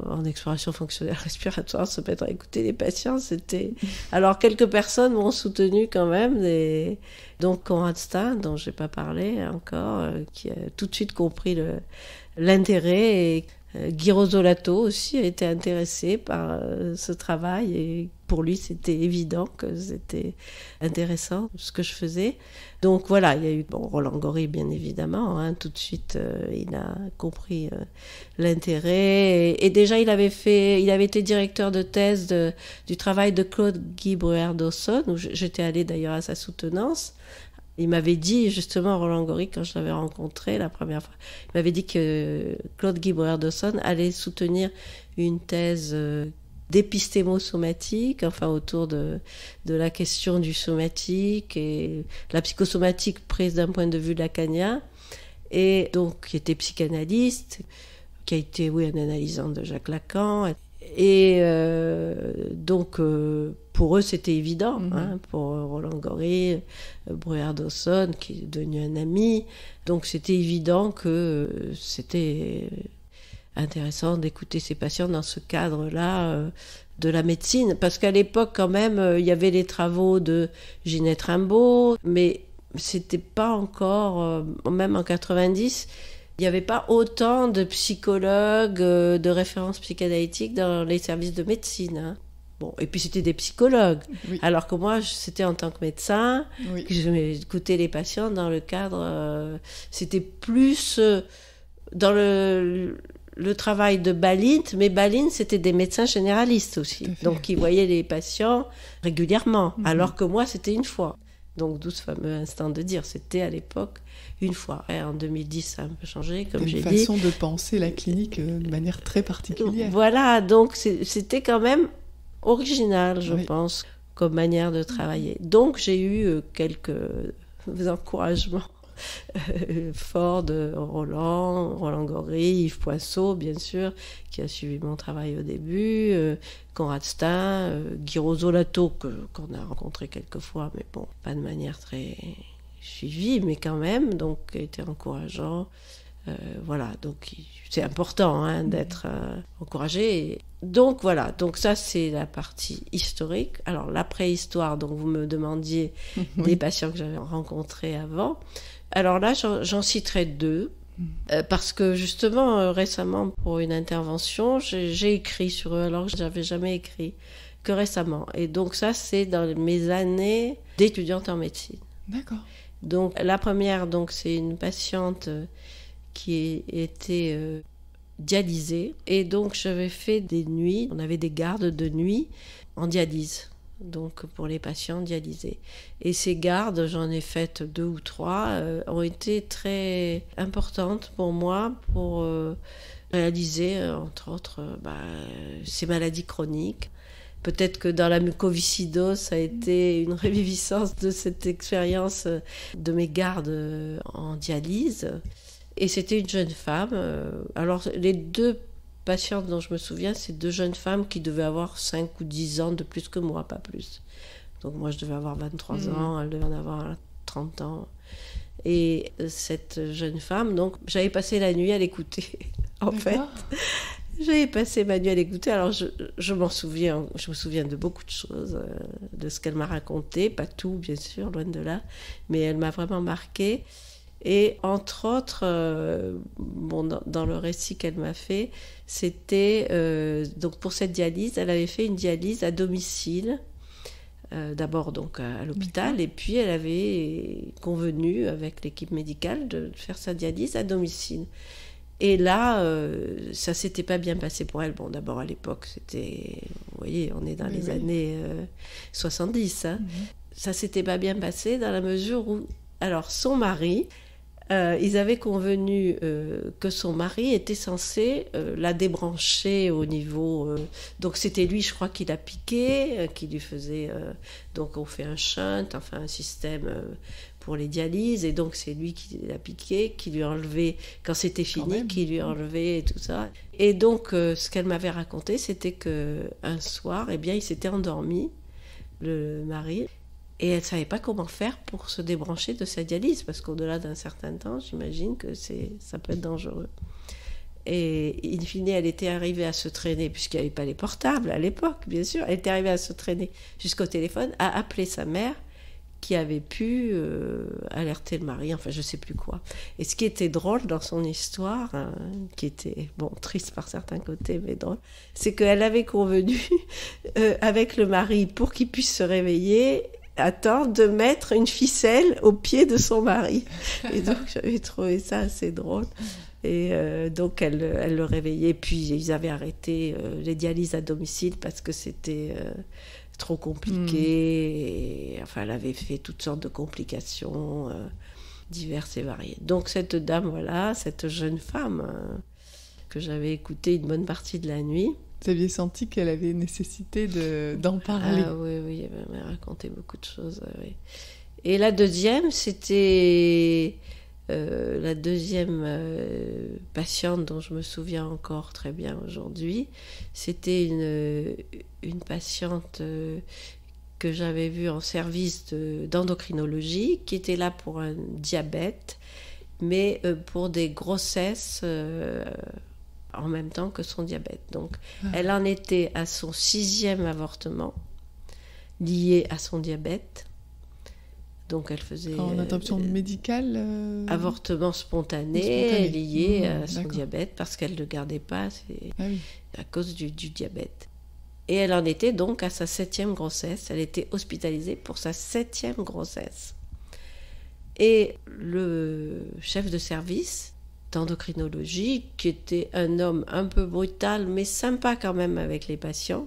en exploration fonctionnelle respiratoire, se mettre à écouter les patients, c'était... Alors quelques personnes m'ont soutenu quand même, donc Conrad Stein, dont j'ai pas parlé encore, qui a tout de suite compris l'intérêt, et Guy Rosolato aussi a été intéressé par ce travail, et pour lui c'était évident que c'était intéressant ce que je faisais. Donc voilà, il y a eu Roland Gori, bien évidemment, hein, tout de suite il a compris l'intérêt, et déjà il avait été directeur de thèse du travail de Claude Guy Breuer-Dawson, où j'étais allée d'ailleurs à sa soutenance. Il m'avait dit, justement, Roland Gori, quand je l'avais rencontré la première fois, il m'avait dit que Claude Guy Breuer-Dawson allait soutenir une thèse d'épistémosomatique, enfin autour de la question du somatique et la psychosomatique prise d'un point de vue lacanien, et donc qui était psychanalyste, qui a été, oui, un analysant de Jacques Lacan. Et donc, pour eux, c'était évident, hein, pour Roland Gori, Breuer-Dawson, qui est devenu un ami. Donc, c'était évident que c'était intéressant d'écouter ces patients dans ce cadre-là de la médecine. Parce qu'à l'époque, quand même, il y avait les travaux de Ginette Rimbaud, mais c'était pas encore, même en 90, il n'y avait pas autant de psychologues, de références psychanalytiques dans les services de médecine, hein. Bon, et puis c'était des psychologues. Oui. Alors que moi, c'était en tant que médecin, oui, que j'écoutais les patients dans le cadre... c'était plus dans le travail de Balint, mais Balint, c'était des médecins généralistes aussi. Donc, ils voyaient les patients régulièrement, alors que moi, c'était une fois. Donc, d'où ce fameux instant de dire, c'était à l'époque une fois. Et en 2010, ça a un peu changé, comme j'ai dit. Une façon de penser la clinique de manière très particulière. Voilà, donc c'était quand même original, je pense, comme manière de travailler. Donc, j'ai eu quelques encouragements forts de Roland Gori, Yves Poinceau, bien sûr, qui a suivi mon travail au début, Conrad Stein, Guy Rosolato, qu'on a rencontré quelques fois, mais bon, pas de manière très suivie, mais quand même, donc, qui a été encourageant. Voilà, donc c'est important hein, d'être encouragé. Donc voilà, donc ça c'est la partie historique. Alors la préhistoire, donc vous me demandiez des patients que j'avais rencontrés avant. Alors là, j'en citerai 2. Parce que justement, récemment, pour une intervention, j'ai écrit sur eux alors que je n'avais jamais écrit que récemment. Et donc ça, c'est dans mes années d'étudiante en médecine. D'accord. Donc la première, donc, c'est une patiente qui était dialysée. Et donc j'avais fait des nuits, on avait des gardes de nuit en dialyse. Donc pour les patients dialysés. Et ces gardes, j'en ai faites 2 ou 3, ont été très importantes pour moi pour réaliser, entre autres, ces maladies chroniques. Peut-être que dans la mucoviscidose, ça a été une réviviscence de cette expérience de mes gardes en dialyse. Et c'était une jeune femme. Alors les 2 patientes dont je me souviens, c'est 2 jeunes femmes qui devaient avoir 5 ou 10 ans de plus que moi, pas plus. Donc moi, je devais avoir 23 ans, elle devait en avoir 30 ans. Et cette jeune femme, donc j'avais passé la nuit à l'écouter, en fait. J'avais passé ma nuit à l'écouter, alors je me souviens de beaucoup de choses, de ce qu'elle m'a raconté, pas tout, bien sûr, loin de là, mais elle m'a vraiment marquée. Et entre autres, dans le récit qu'elle m'a fait, c'était donc pour cette dialyse, elle avait fait une dialyse à domicile, d'abord donc à l'hôpital, et puis elle avait convenu avec l'équipe médicale de faire sa dialyse à domicile. Et là, ça s'était pas bien passé pour elle. Bon, d'abord à l'époque, c'était, vous voyez, on est dans les années 70. Hein. Ça s'était pas bien passé dans la mesure où, alors son mari, ils avaient convenu que son mari était censé la débrancher au niveau... donc c'était lui, je crois, qui l'a piqué, qui lui faisait... donc on fait un shunt, enfin un système pour les dialyses, et donc c'est lui qui l'a piqué, qui lui a enlevé, quand c'était fini, qui lui a enlevé et tout ça. Et donc ce qu'elle m'avait raconté, c'était qu'un soir, eh bien, il s'était endormi, le mari, et elle ne savait pas comment faire pour se débrancher de sa dialyse, parce qu'au-delà d'un certain temps, j'imagine que ça peut être dangereux. Et in fine, elle était arrivée à se traîner, puisqu'il n'y avait pas les portables à l'époque, bien sûr, elle était arrivée à se traîner jusqu'au téléphone, à appeler sa mère, qui avait pu alerter le mari, enfin je ne sais plus quoi. Et ce qui était drôle dans son histoire, hein, qui était, bon, triste par certains côtés, mais drôle, c'est qu'elle avait convenu avec le mari, pour qu'il puisse se réveiller, de mettre une ficelle au pied de son mari. Et donc j'avais trouvé ça assez drôle. Et donc elle le réveillait. Puis ils avaient arrêté les dialyses à domicile parce que c'était trop compliqué. Et, enfin, elle avait fait toutes sortes de complications diverses et variées. Donc cette dame, voilà, cette jeune femme que j'avais écoutée une bonne partie de la nuit. Vous aviez senti qu'elle avait nécessité d'en parler. Ah oui, elle m'a raconté beaucoup de choses. Oui. Et la deuxième, c'était la deuxième patiente dont je me souviens encore très bien aujourd'hui. C'était une patiente que j'avais vue en service d'endocrinologie, qui était là pour un diabète, mais pour des grossesses... en même temps que son diabète. Donc, elle en était à son 6e avortement, lié à son diabète. Donc, elle faisait... En interruption médicale avortement spontané. Lié à son diabète, parce qu'elle ne le gardait pas, à cause du diabète. Et elle en était donc à sa 7e grossesse. Elle était hospitalisée pour sa 7e grossesse. Et le chef de service d'endocrinologie, qui était un homme un peu brutal, mais sympa quand même avec les patients,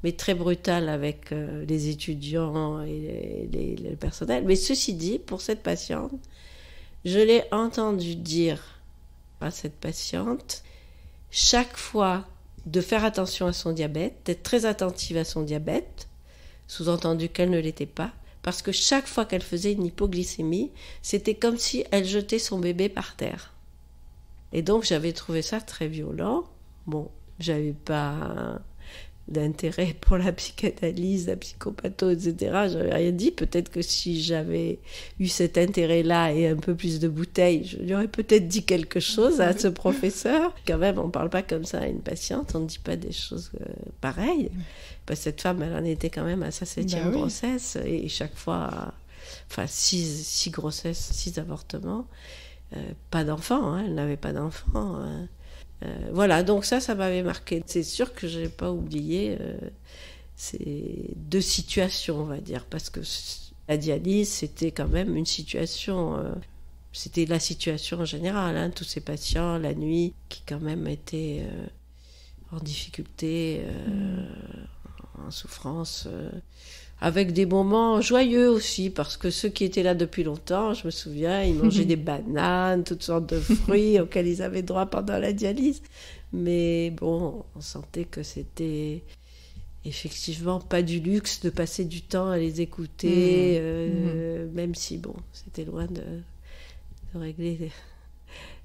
mais très brutal avec les étudiants et le personnel. Mais ceci dit, pour cette patiente, je l'ai entendu dire à cette patiente, chaque fois de faire attention à son diabète, d'être très attentive à son diabète, sous-entendu qu'elle ne l'était pas, parce que chaque fois qu'elle faisait une hypoglycémie, c'était comme si elle jetait son bébé par terre. Et donc, j'avais trouvé ça très violent. Bon, j'avais pas d'intérêt pour la psychanalyse, la psychopatho, etc. J'avais rien dit. Peut-être que si j'avais eu cet intérêt-là et un peu plus de bouteilles, je lui aurais peut-être dit quelque chose à ce professeur. Quand même, on ne parle pas comme ça à une patiente, on ne dit pas des choses pareilles. Parce que cette femme, elle en était quand même à sa 7e grossesse, et chaque fois, enfin 6 grossesses, 6 avortements, pas d'enfants, elle n'avait pas d'enfants. Voilà, donc ça m'avait marqué. C'est sûr que je n'ai pas oublié ces 2 situations, on va dire, parce que la dialyse, c'était quand même une situation, c'était la situation en général, tous ces patients, la nuit, qui quand même étaient en difficulté, en souffrance, avec des moments joyeux aussi, parce que ceux qui étaient là depuis longtemps, je me souviens, ils mangeaient des bananes, toutes sortes de fruits auxquels ils avaient droit pendant la dialyse. Mais bon, on sentait que c'était effectivement pas du luxe de passer du temps à les écouter, même si, bon, c'était loin de régler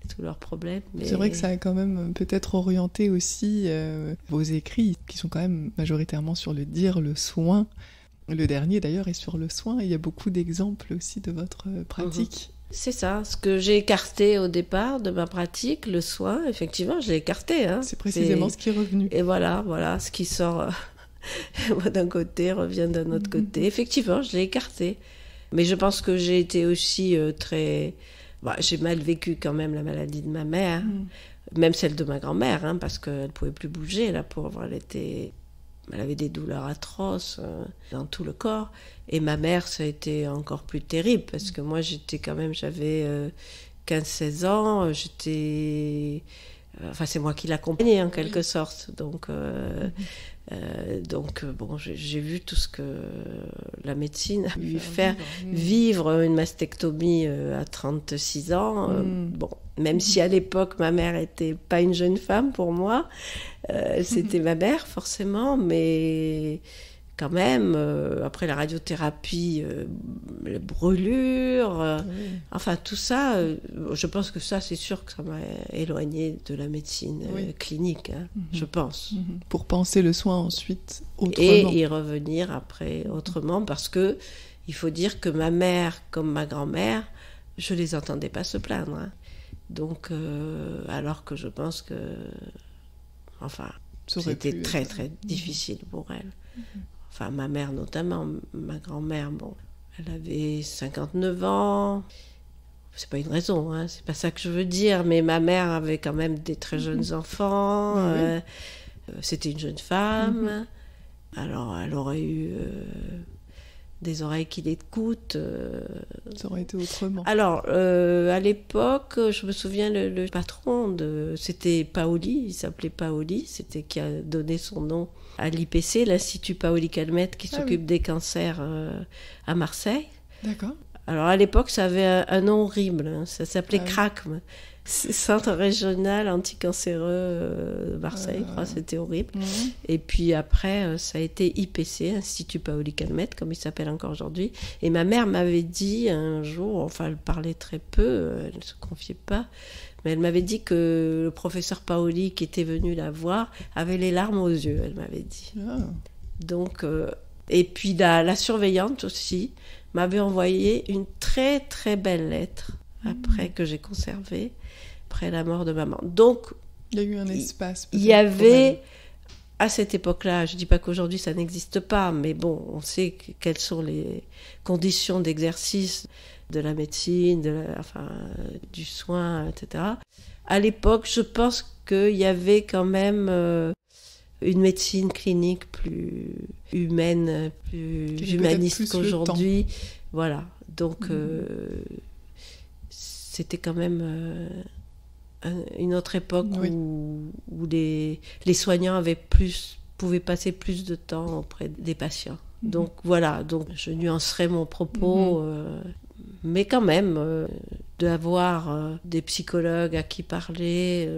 tous leurs problèmes. Mais... C'est vrai que ça a quand même peut-être orienté aussi vos écrits, qui sont quand même majoritairement sur le dire, le soin. Le dernier d'ailleurs est sur le soin, et il y a beaucoup d'exemples aussi de votre pratique. C'est ça, ce que j'ai écarté au départ de ma pratique, le soin, effectivement, je l'ai écarté. C'est précisément ce qui est revenu. Et voilà, ce qui sort d'un côté revient d'un autre côté. Effectivement, je l'ai écarté. Mais je pense que j'ai été aussi très... j'ai mal vécu quand même la maladie de ma mère, même celle de ma grand-mère, parce qu'elle ne pouvait plus bouger, la pauvre, elle avait des douleurs atroces dans tout le corps. Et ma mère, ça a été encore plus terrible, parce que moi, j'avais 15-16 ans, enfin, c'est moi qui l'accompagnais en quelque sorte. Donc, bon, j'ai vu tout ce que la médecine a pu faire vivre une mastectomie à 36 ans. Bon, même si à l'époque, ma mère n'était pas une jeune femme pour moi, c'était ma mère forcément, mais quand même, après la radiothérapie, les brûlures, enfin tout ça, je pense que ça, c'est sûr que ça m'a éloignée de la médecine clinique, je pense. Pour penser le soin ensuite autrement. Et y revenir après autrement, parce que il faut dire que ma mère, comme ma grand-mère, je les entendais pas se plaindre. Donc, alors que je pense que, enfin, c'était très très difficile pour elle. Enfin, ma mère notamment, ma grand-mère, bon, elle avait 59 ans. C'est pas une raison, c'est pas ça que je veux dire, mais ma mère avait quand même des très jeunes enfants. C'était une jeune femme. Alors, elle aurait eu des oreilles qui l'écoutent. Ça aurait été autrement. Alors, à l'époque, je me souviens, le patron, c'était Paoli, il s'appelait Paoli, c'était qui a donné son nom à l'IPC, l'Institut Paoli-Calmette, qui s'occupe des cancers à Marseille. D'accord. Alors, à l'époque, ça avait un nom horrible, ça s'appelait CRACM. Centre régional anticancéreux de Marseille, je crois, c'était horrible. Et puis après, ça a été IPC, Institut Paoli-Calmette, comme il s'appelle encore aujourd'hui. Et ma mère m'avait dit un jour, enfin elle parlait très peu, elle ne se confiait pas, mais elle m'avait dit que le professeur Paoli, qui était venu la voir, avait les larmes aux yeux, elle m'avait dit. Donc, et puis la surveillante aussi m'avait envoyé une très très belle lettre, après que j'ai conservée, après la mort de maman. Donc, il y a eu un espace. Il y avait, à cette époque-là, je ne dis pas qu'aujourd'hui ça n'existe pas, mais bon, on sait quelles sont les conditions d'exercice de la médecine, du soin, etc. À l'époque, je pense qu'il y avait quand même une médecine clinique plus humaine, plus humaniste qu'aujourd'hui. Voilà, donc c'était quand même une autre époque où les soignants pouvaient passer plus de temps auprès des patients. Donc voilà, donc je nuancerai mon propos, mais quand même, d'avoir des psychologues à qui parler,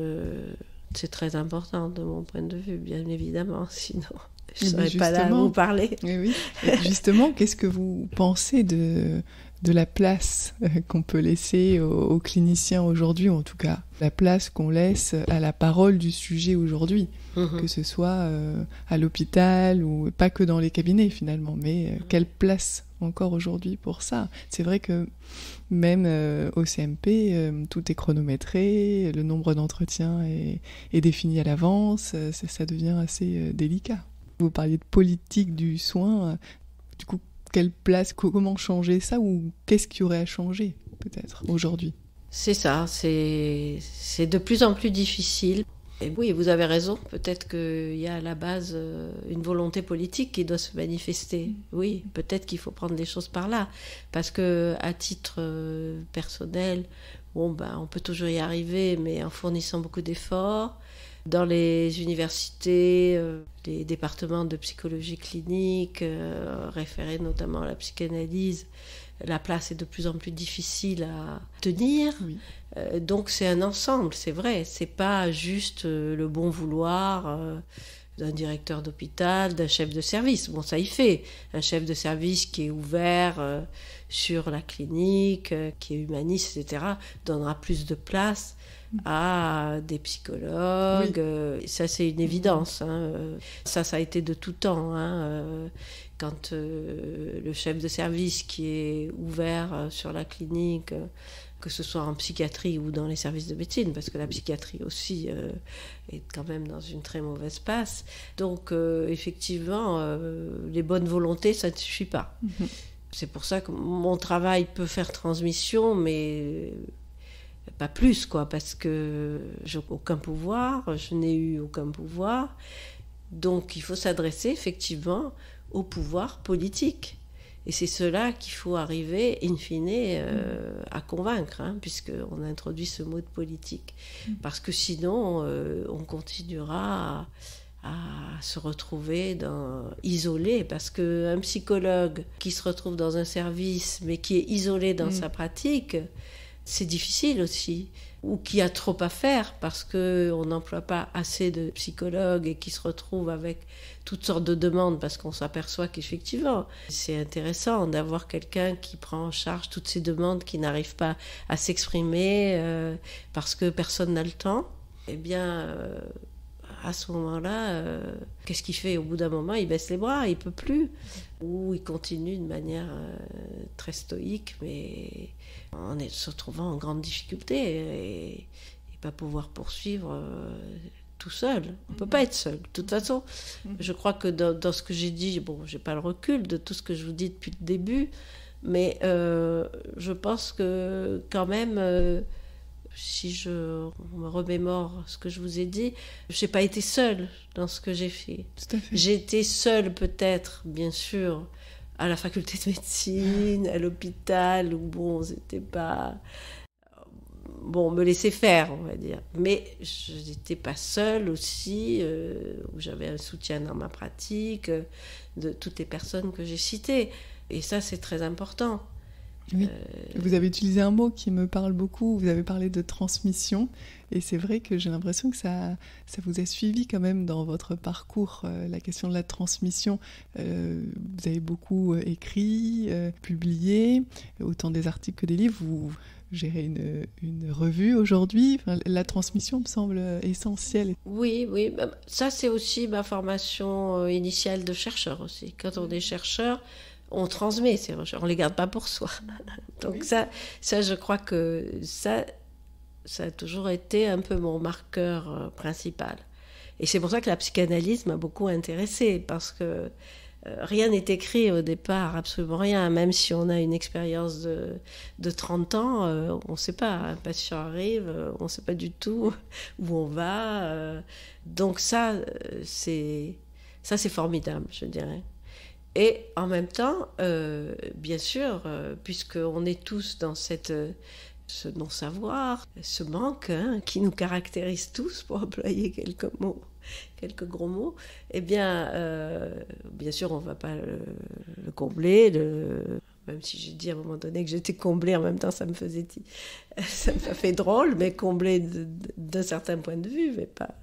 c'est très important de mon point de vue, bien évidemment, sinon je ne serais pas là à vous parler. Oui. Justement, qu'est-ce que vous pensez de de la place qu'on peut laisser aux cliniciens aujourd'hui, ou en tout cas la place qu'on laisse à la parole du sujet aujourd'hui, que ce soit à l'hôpital ou pas que dans les cabinets finalement, mais quelle place encore aujourd'hui pour ça. C'est vrai que même au CMP, tout est chronométré, le nombre d'entretiens est défini à l'avance, ça devient assez délicat. Vous parliez de politique du soin, du coup, quelle place, comment changer ça, ou qu'est-ce qu'il y aurait à changer peut-être aujourd'hui? C'est ça, c'est de plus en plus difficile. Et oui, vous avez raison, peut-être qu'il y a à la base une volonté politique qui doit se manifester. Oui, peut-être qu'il faut prendre les choses par là, parce que à titre personnel, on peut toujours y arriver, mais en fournissant beaucoup d'efforts. Dans les universités, les départements de psychologie clinique, référés notamment à la psychanalyse, la place est de plus en plus difficile à tenir. Oui. Donc c'est un ensemble, c'est vrai. C'est pas juste le bon vouloir d'un directeur d'hôpital, d'un chef de service. Bon, ça y fait. Un chef de service qui est ouvert sur la clinique, qui est humaniste, etc., donnera plus de place à des psychologues. Oui. Ça, c'est une évidence. Ça a été de tout temps. Quand le chef de service qui est ouvert sur la clinique, que ce soit en psychiatrie ou dans les services de médecine, parce que la psychiatrie aussi est quand même dans une très mauvaise passe. Donc, effectivement, les bonnes volontés, ça ne suffit pas. C'est pour ça que mon travail peut faire transmission, mais pas plus, quoi, parce que je n'ai aucun pouvoir, je n'ai eu aucun pouvoir. Donc, il faut s'adresser, effectivement, au pouvoir politique. Et c'est cela qu'il faut arriver, in fine, à convaincre, puisqu'on a introduit ce mot de politique. Parce que sinon, on continuera à se retrouver isolé, parce qu'un psychologue qui se retrouve dans un service, mais qui est isolé dans sa pratique, c'est difficile aussi, ou qui a trop à faire parce qu'on n'emploie pas assez de psychologues et qui se retrouvent avec toutes sortes de demandes, parce qu'on s'aperçoit qu'effectivement, c'est intéressant d'avoir quelqu'un qui prend en charge toutes ces demandes qui n'arrivent pas à s'exprimer parce que personne n'a le temps. Eh bien, à ce moment-là, qu'est-ce qu'il fait? Au bout d'un moment, il baisse les bras, il ne peut plus. Ou il continue de manière très stoïque, mais en se retrouvant en grande difficulté et pas pouvoir poursuivre tout seul. On ne peut pas être seul. De toute façon, je crois que dans ce que j'ai dit, bon, je n'ai pas le recul de tout ce que je vous dis depuis le début, mais je pense que quand même... si je me remémore ce que je vous ai dit, je n'ai pas été seule dans ce que j'ai fait. Tout à fait. J'ai été seule peut-être, bien sûr, à la faculté de médecine, à l'hôpital, où bon, c'était pas... Bon, on me laissait faire, on va dire. Mais je n'étais pas seule aussi, où j'avais un soutien dans ma pratique, de toutes les personnes que j'ai citées. Et ça, c'est très important. Oui. Vous avez utilisé un mot qui me parle beaucoup, vous avez parlé de transmission, et c'est vrai que j'ai l'impression que ça vous a suivi quand même dans votre parcours, la question de la transmission. Vous avez beaucoup écrit, publié, autant des articles que des livres, vous gérez une revue aujourd'hui. Enfin, la transmission me semble essentielle. Oui, ça c'est aussi ma formation initiale de chercheur aussi. Quand on est chercheur, on transmet ces recherches, on ne les garde pas pour soi. Donc oui. ça, je crois que ça a toujours été un peu mon marqueur principal. Et c'est pour ça que la psychanalyse m'a beaucoup intéressée, parce que rien n'est écrit au départ, absolument rien. Même si on a une expérience de 30 ans, on ne sait pas. Un patient arrive, on ne sait pas du tout où on va. Donc ça, c'est formidable, je dirais. Et en même temps, bien sûr, puisqu'on est tous dans ce non-savoir, ce manque qui nous caractérise tous, pour employer quelques gros mots, eh bien, bien sûr, on ne va pas le combler, même si j'ai dit à un moment donné que j'étais comblée, en même temps, ça me fait drôle, mais comblée d'un certain point de vue, mais pas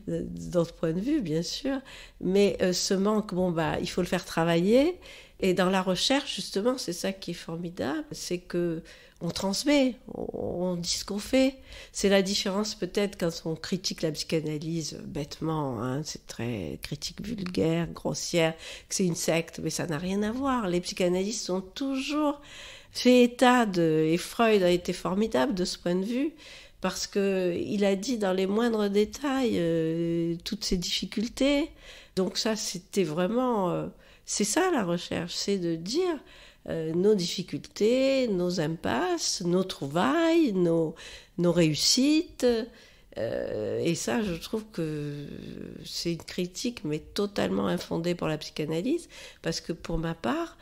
d'autres points de vue, bien sûr. Mais ce manque, il faut le faire travailler. Et dans la recherche, justement, c'est ça qui est formidable, c'est que on transmet, on dit ce qu'on fait. C'est la différence peut-être quand on critique la psychanalyse bêtement, hein, c'est très critique vulgaire, grossière, que c'est une secte, mais ça n'a rien à voir. Les psychanalystes ont toujours fait état et Freud a été formidable de ce point de vue, parce qu'il a dit dans les moindres détails toutes ces difficultés. Donc ça, c'était vraiment... c'est ça la recherche, c'est de dire nos difficultés, nos impasses, nos trouvailles, nos réussites. Et ça, je trouve que c'est une critique, mais totalement infondée pour la psychanalyse, parce que pour ma part,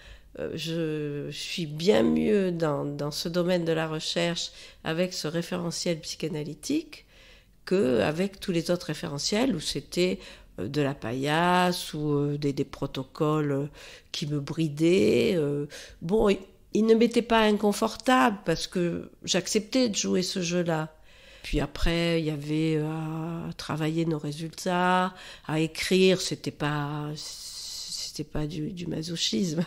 je suis bien mieux dans ce domaine de la recherche avec ce référentiel psychanalytique qu'avec tous les autres référentiels où c'était de la paillasse ou des protocoles qui me bridaient. Ils ne m'étaient pas inconfortables parce que j'acceptais de jouer ce jeu-là. Puis après, il y avait à travailler nos résultats, à écrire, c'était pas du masochisme.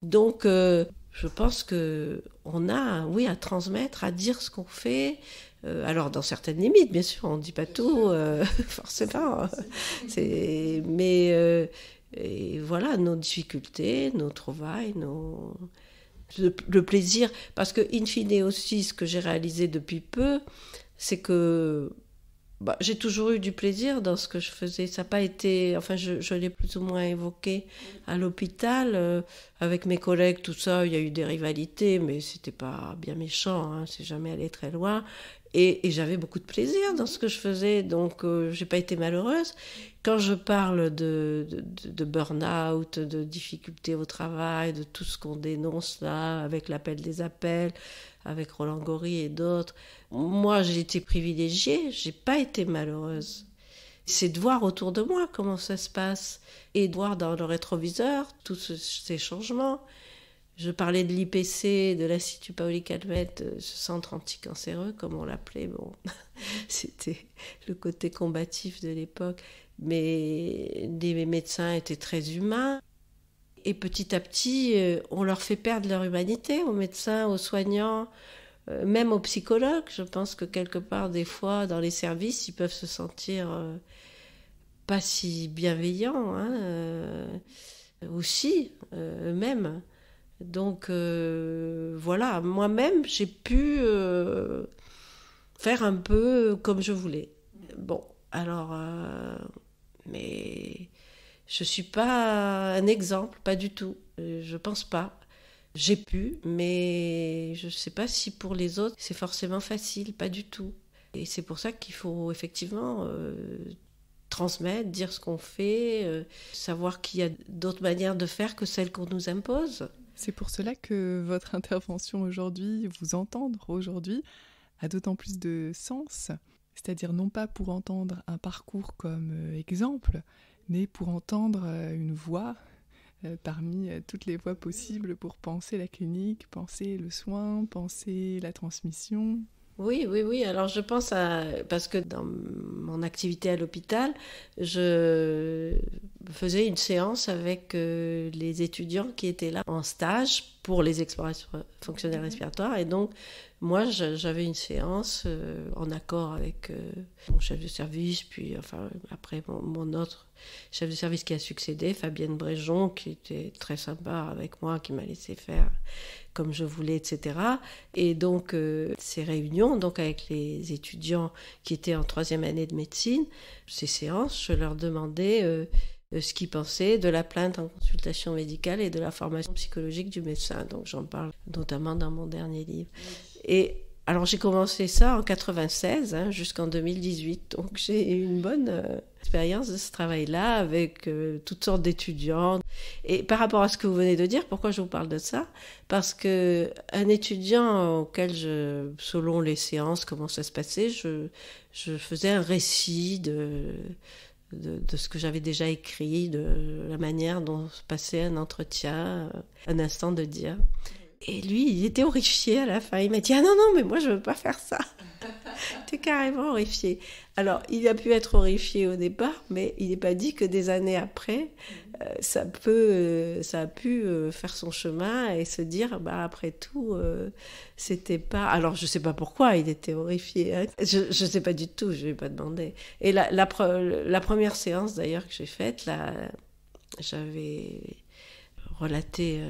Donc, je pense qu'on a, oui, à transmettre, à dire ce qu'on fait. Alors, dans certaines limites, bien sûr, on ne dit pas tout, forcément. Mais et voilà, nos difficultés, nos trouvailles, le plaisir. Parce que, in fine aussi, ce que j'ai réalisé depuis peu, c'est que j'ai toujours eu du plaisir dans ce que je faisais. Ça n'a pas été... Enfin, je l'ai plus ou moins évoqué à l'hôpital. Avec mes collègues, tout ça, il y a eu des rivalités, mais c'était pas bien méchant, hein, c'est jamais allé très loin. Et j'avais beaucoup de plaisir dans ce que je faisais, donc j'ai pas été malheureuse. Quand je parle de burn-out, de difficultés au travail, de tout ce qu'on dénonce là, avec l'appel des appels, avec Roland Gori et d'autres, moi j'ai été privilégiée, j'ai pas été malheureuse. C'est de voir autour de moi comment ça se passe et de voir dans le rétroviseur tous ces changements. Je parlais de l'IPC, de l'Institut Paoli-Calmette, ce centre anticancéreux, comme on l'appelait. Bon, c'était le côté combatif de l'époque. Mais les médecins étaient très humains. Et petit à petit, on leur fait perdre leur humanité, aux médecins, aux soignants, même aux psychologues. Je pense que quelque part, des fois, dans les services, ils peuvent se sentir pas si bienveillants, hein, aussi, eux-mêmes. Donc voilà, moi-même j'ai pu faire un peu comme je voulais. Bon, alors, mais je suis pas un exemple, pas du tout. Je pense pas. J'ai pu, mais je sais pas si pour les autres c'est forcément facile, pas du tout. Et c'est pour ça qu'il faut effectivement transmettre, dire ce qu'on fait, savoir qu'il y a d'autres manières de faire que celles qu'on nous impose. C'est pour cela que votre intervention aujourd'hui, vous entendre aujourd'hui, a d'autant plus de sens. C'est-à-dire non pas pour entendre un parcours comme exemple, mais pour entendre une voix parmi toutes les voies possibles pour penser la clinique, penser le soin, penser la transmission. Oui. Alors je pense parce que dans mon activité à l'hôpital, je faisais une séance avec les étudiants qui étaient là en stage pour les explorations fonctionnelles respiratoires. Et donc, moi, j'avais une séance en accord avec mon chef de service, puis enfin après mon autre chef de service qui a succédé, Fabienne Bréjon, qui était très sympa avec moi, qui m'a laissé faire comme je voulais, etc. Et donc, ces réunions, donc avec les étudiants qui étaient en 3e année de médecine, ces séances, je leur demandais ce qu'ils pensaient de la plainte en consultation médicale et de la formation psychologique du médecin. Donc, j'en parle notamment dans mon dernier livre. Et alors, j'ai commencé ça en 96, jusqu'en 2018. Donc, j'ai eu une bonne expérience de ce travail-là avec toutes sortes d'étudiants. Et par rapport à ce que vous venez de dire, pourquoi je vous parle de ça ? Parce qu'un étudiant auquel selon les séances, comment ça se passait, je faisais un récit de ce que j'avais déjà écrit, de la manière dont se passait un entretien, un instant de dire. Et lui, il était horrifié à la fin. Il m'a dit « Ah non, non, mais moi, je veux pas faire ça. » Il était carrément horrifié. Alors, il a pu être horrifié au départ, mais il n'est pas dit que des années après, ça a pu faire son chemin et se dire, bah, après tout, c'était pas... Alors, je ne sais pas pourquoi il était horrifié. Hein. Je ne sais pas du tout, je ne lui ai pas demandé. Et la première séance, d'ailleurs, que j'ai faite, là, j'avais relaté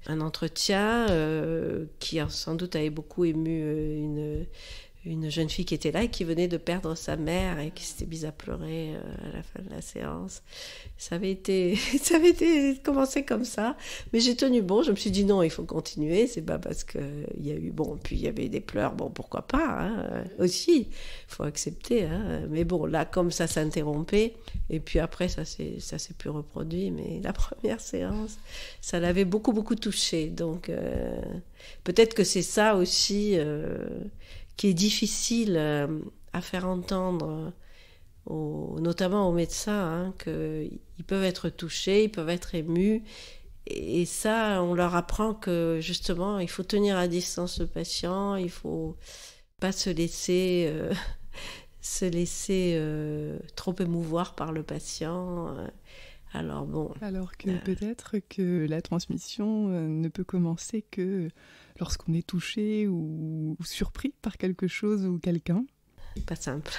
un entretien qui sans doute avait beaucoup ému une jeune fille qui était là et qui venait de perdre sa mère et qui s'était mise à pleurer à la fin de la séance. Ça avait été commencé comme ça, mais j'ai tenu bon. Je me suis dit non, il faut continuer. C'est pas parce que il y a eu puis il y avait des pleurs. Bon, pourquoi pas hein, aussi. Il faut accepter. Hein, mais bon, là comme ça s'interrompait et puis après ça s'est plus reproduit. Mais la première séance, ça l'avait beaucoup touché. Donc peut-être que c'est ça aussi. Qui est difficile à faire entendre, notamment aux médecins, hein, qu'ils peuvent être touchés, ils peuvent être émus. Et ça, on leur apprend que justement, il faut tenir à distance le patient, il ne faut pas se laisser trop émouvoir par le patient. Alors que peut-être que la transmission ne peut commencer que lorsqu'on est touché ou surpris par quelque chose ou quelqu'un. Pas simple.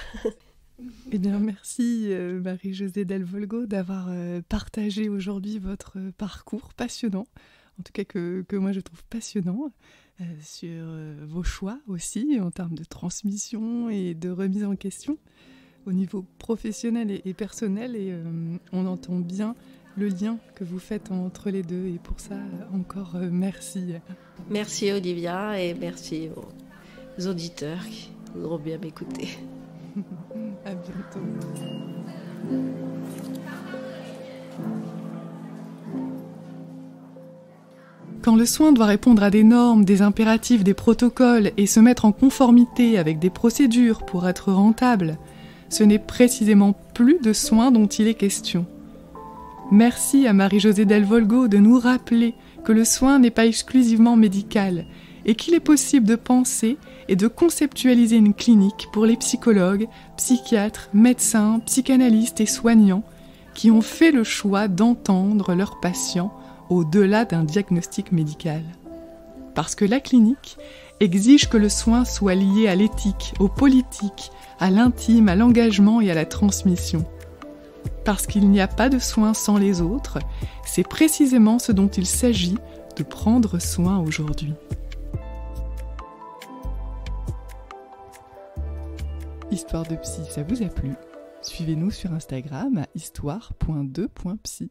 Eh bien, merci Marie-Josée Delvolgo d'avoir partagé aujourd'hui votre parcours passionnant, en tout cas que moi je trouve passionnant, sur vos choix aussi en termes de transmission et de remise en question au niveau professionnel et personnel, et on entend bien le lien que vous faites entre les deux, et pour ça, encore merci. Merci Olivia, et merci aux auditeurs qui voudront bien m'écouter. À bientôt. Quand le soin doit répondre à des normes, des impératifs, des protocoles et se mettre en conformité avec des procédures pour être rentable, ce n'est précisément plus de soins dont il est question. Merci à Marie-Josée Delvolgo de nous rappeler que le soin n'est pas exclusivement médical et qu'il est possible de penser et de conceptualiser une clinique pour les psychologues, psychiatres, médecins, psychanalystes et soignants qui ont fait le choix d'entendre leurs patients au-delà d'un diagnostic médical. Parce que la clinique exige que le soin soit lié à l'éthique, au politique, à l'intime, à l'engagement et à la transmission. Parce qu'il n'y a pas de soin sans les autres, c'est précisément ce dont il s'agit de prendre soin aujourd'hui. Histoire de psy, ça vous a plu ? Suivez-nous sur Instagram à histoire.2.psy.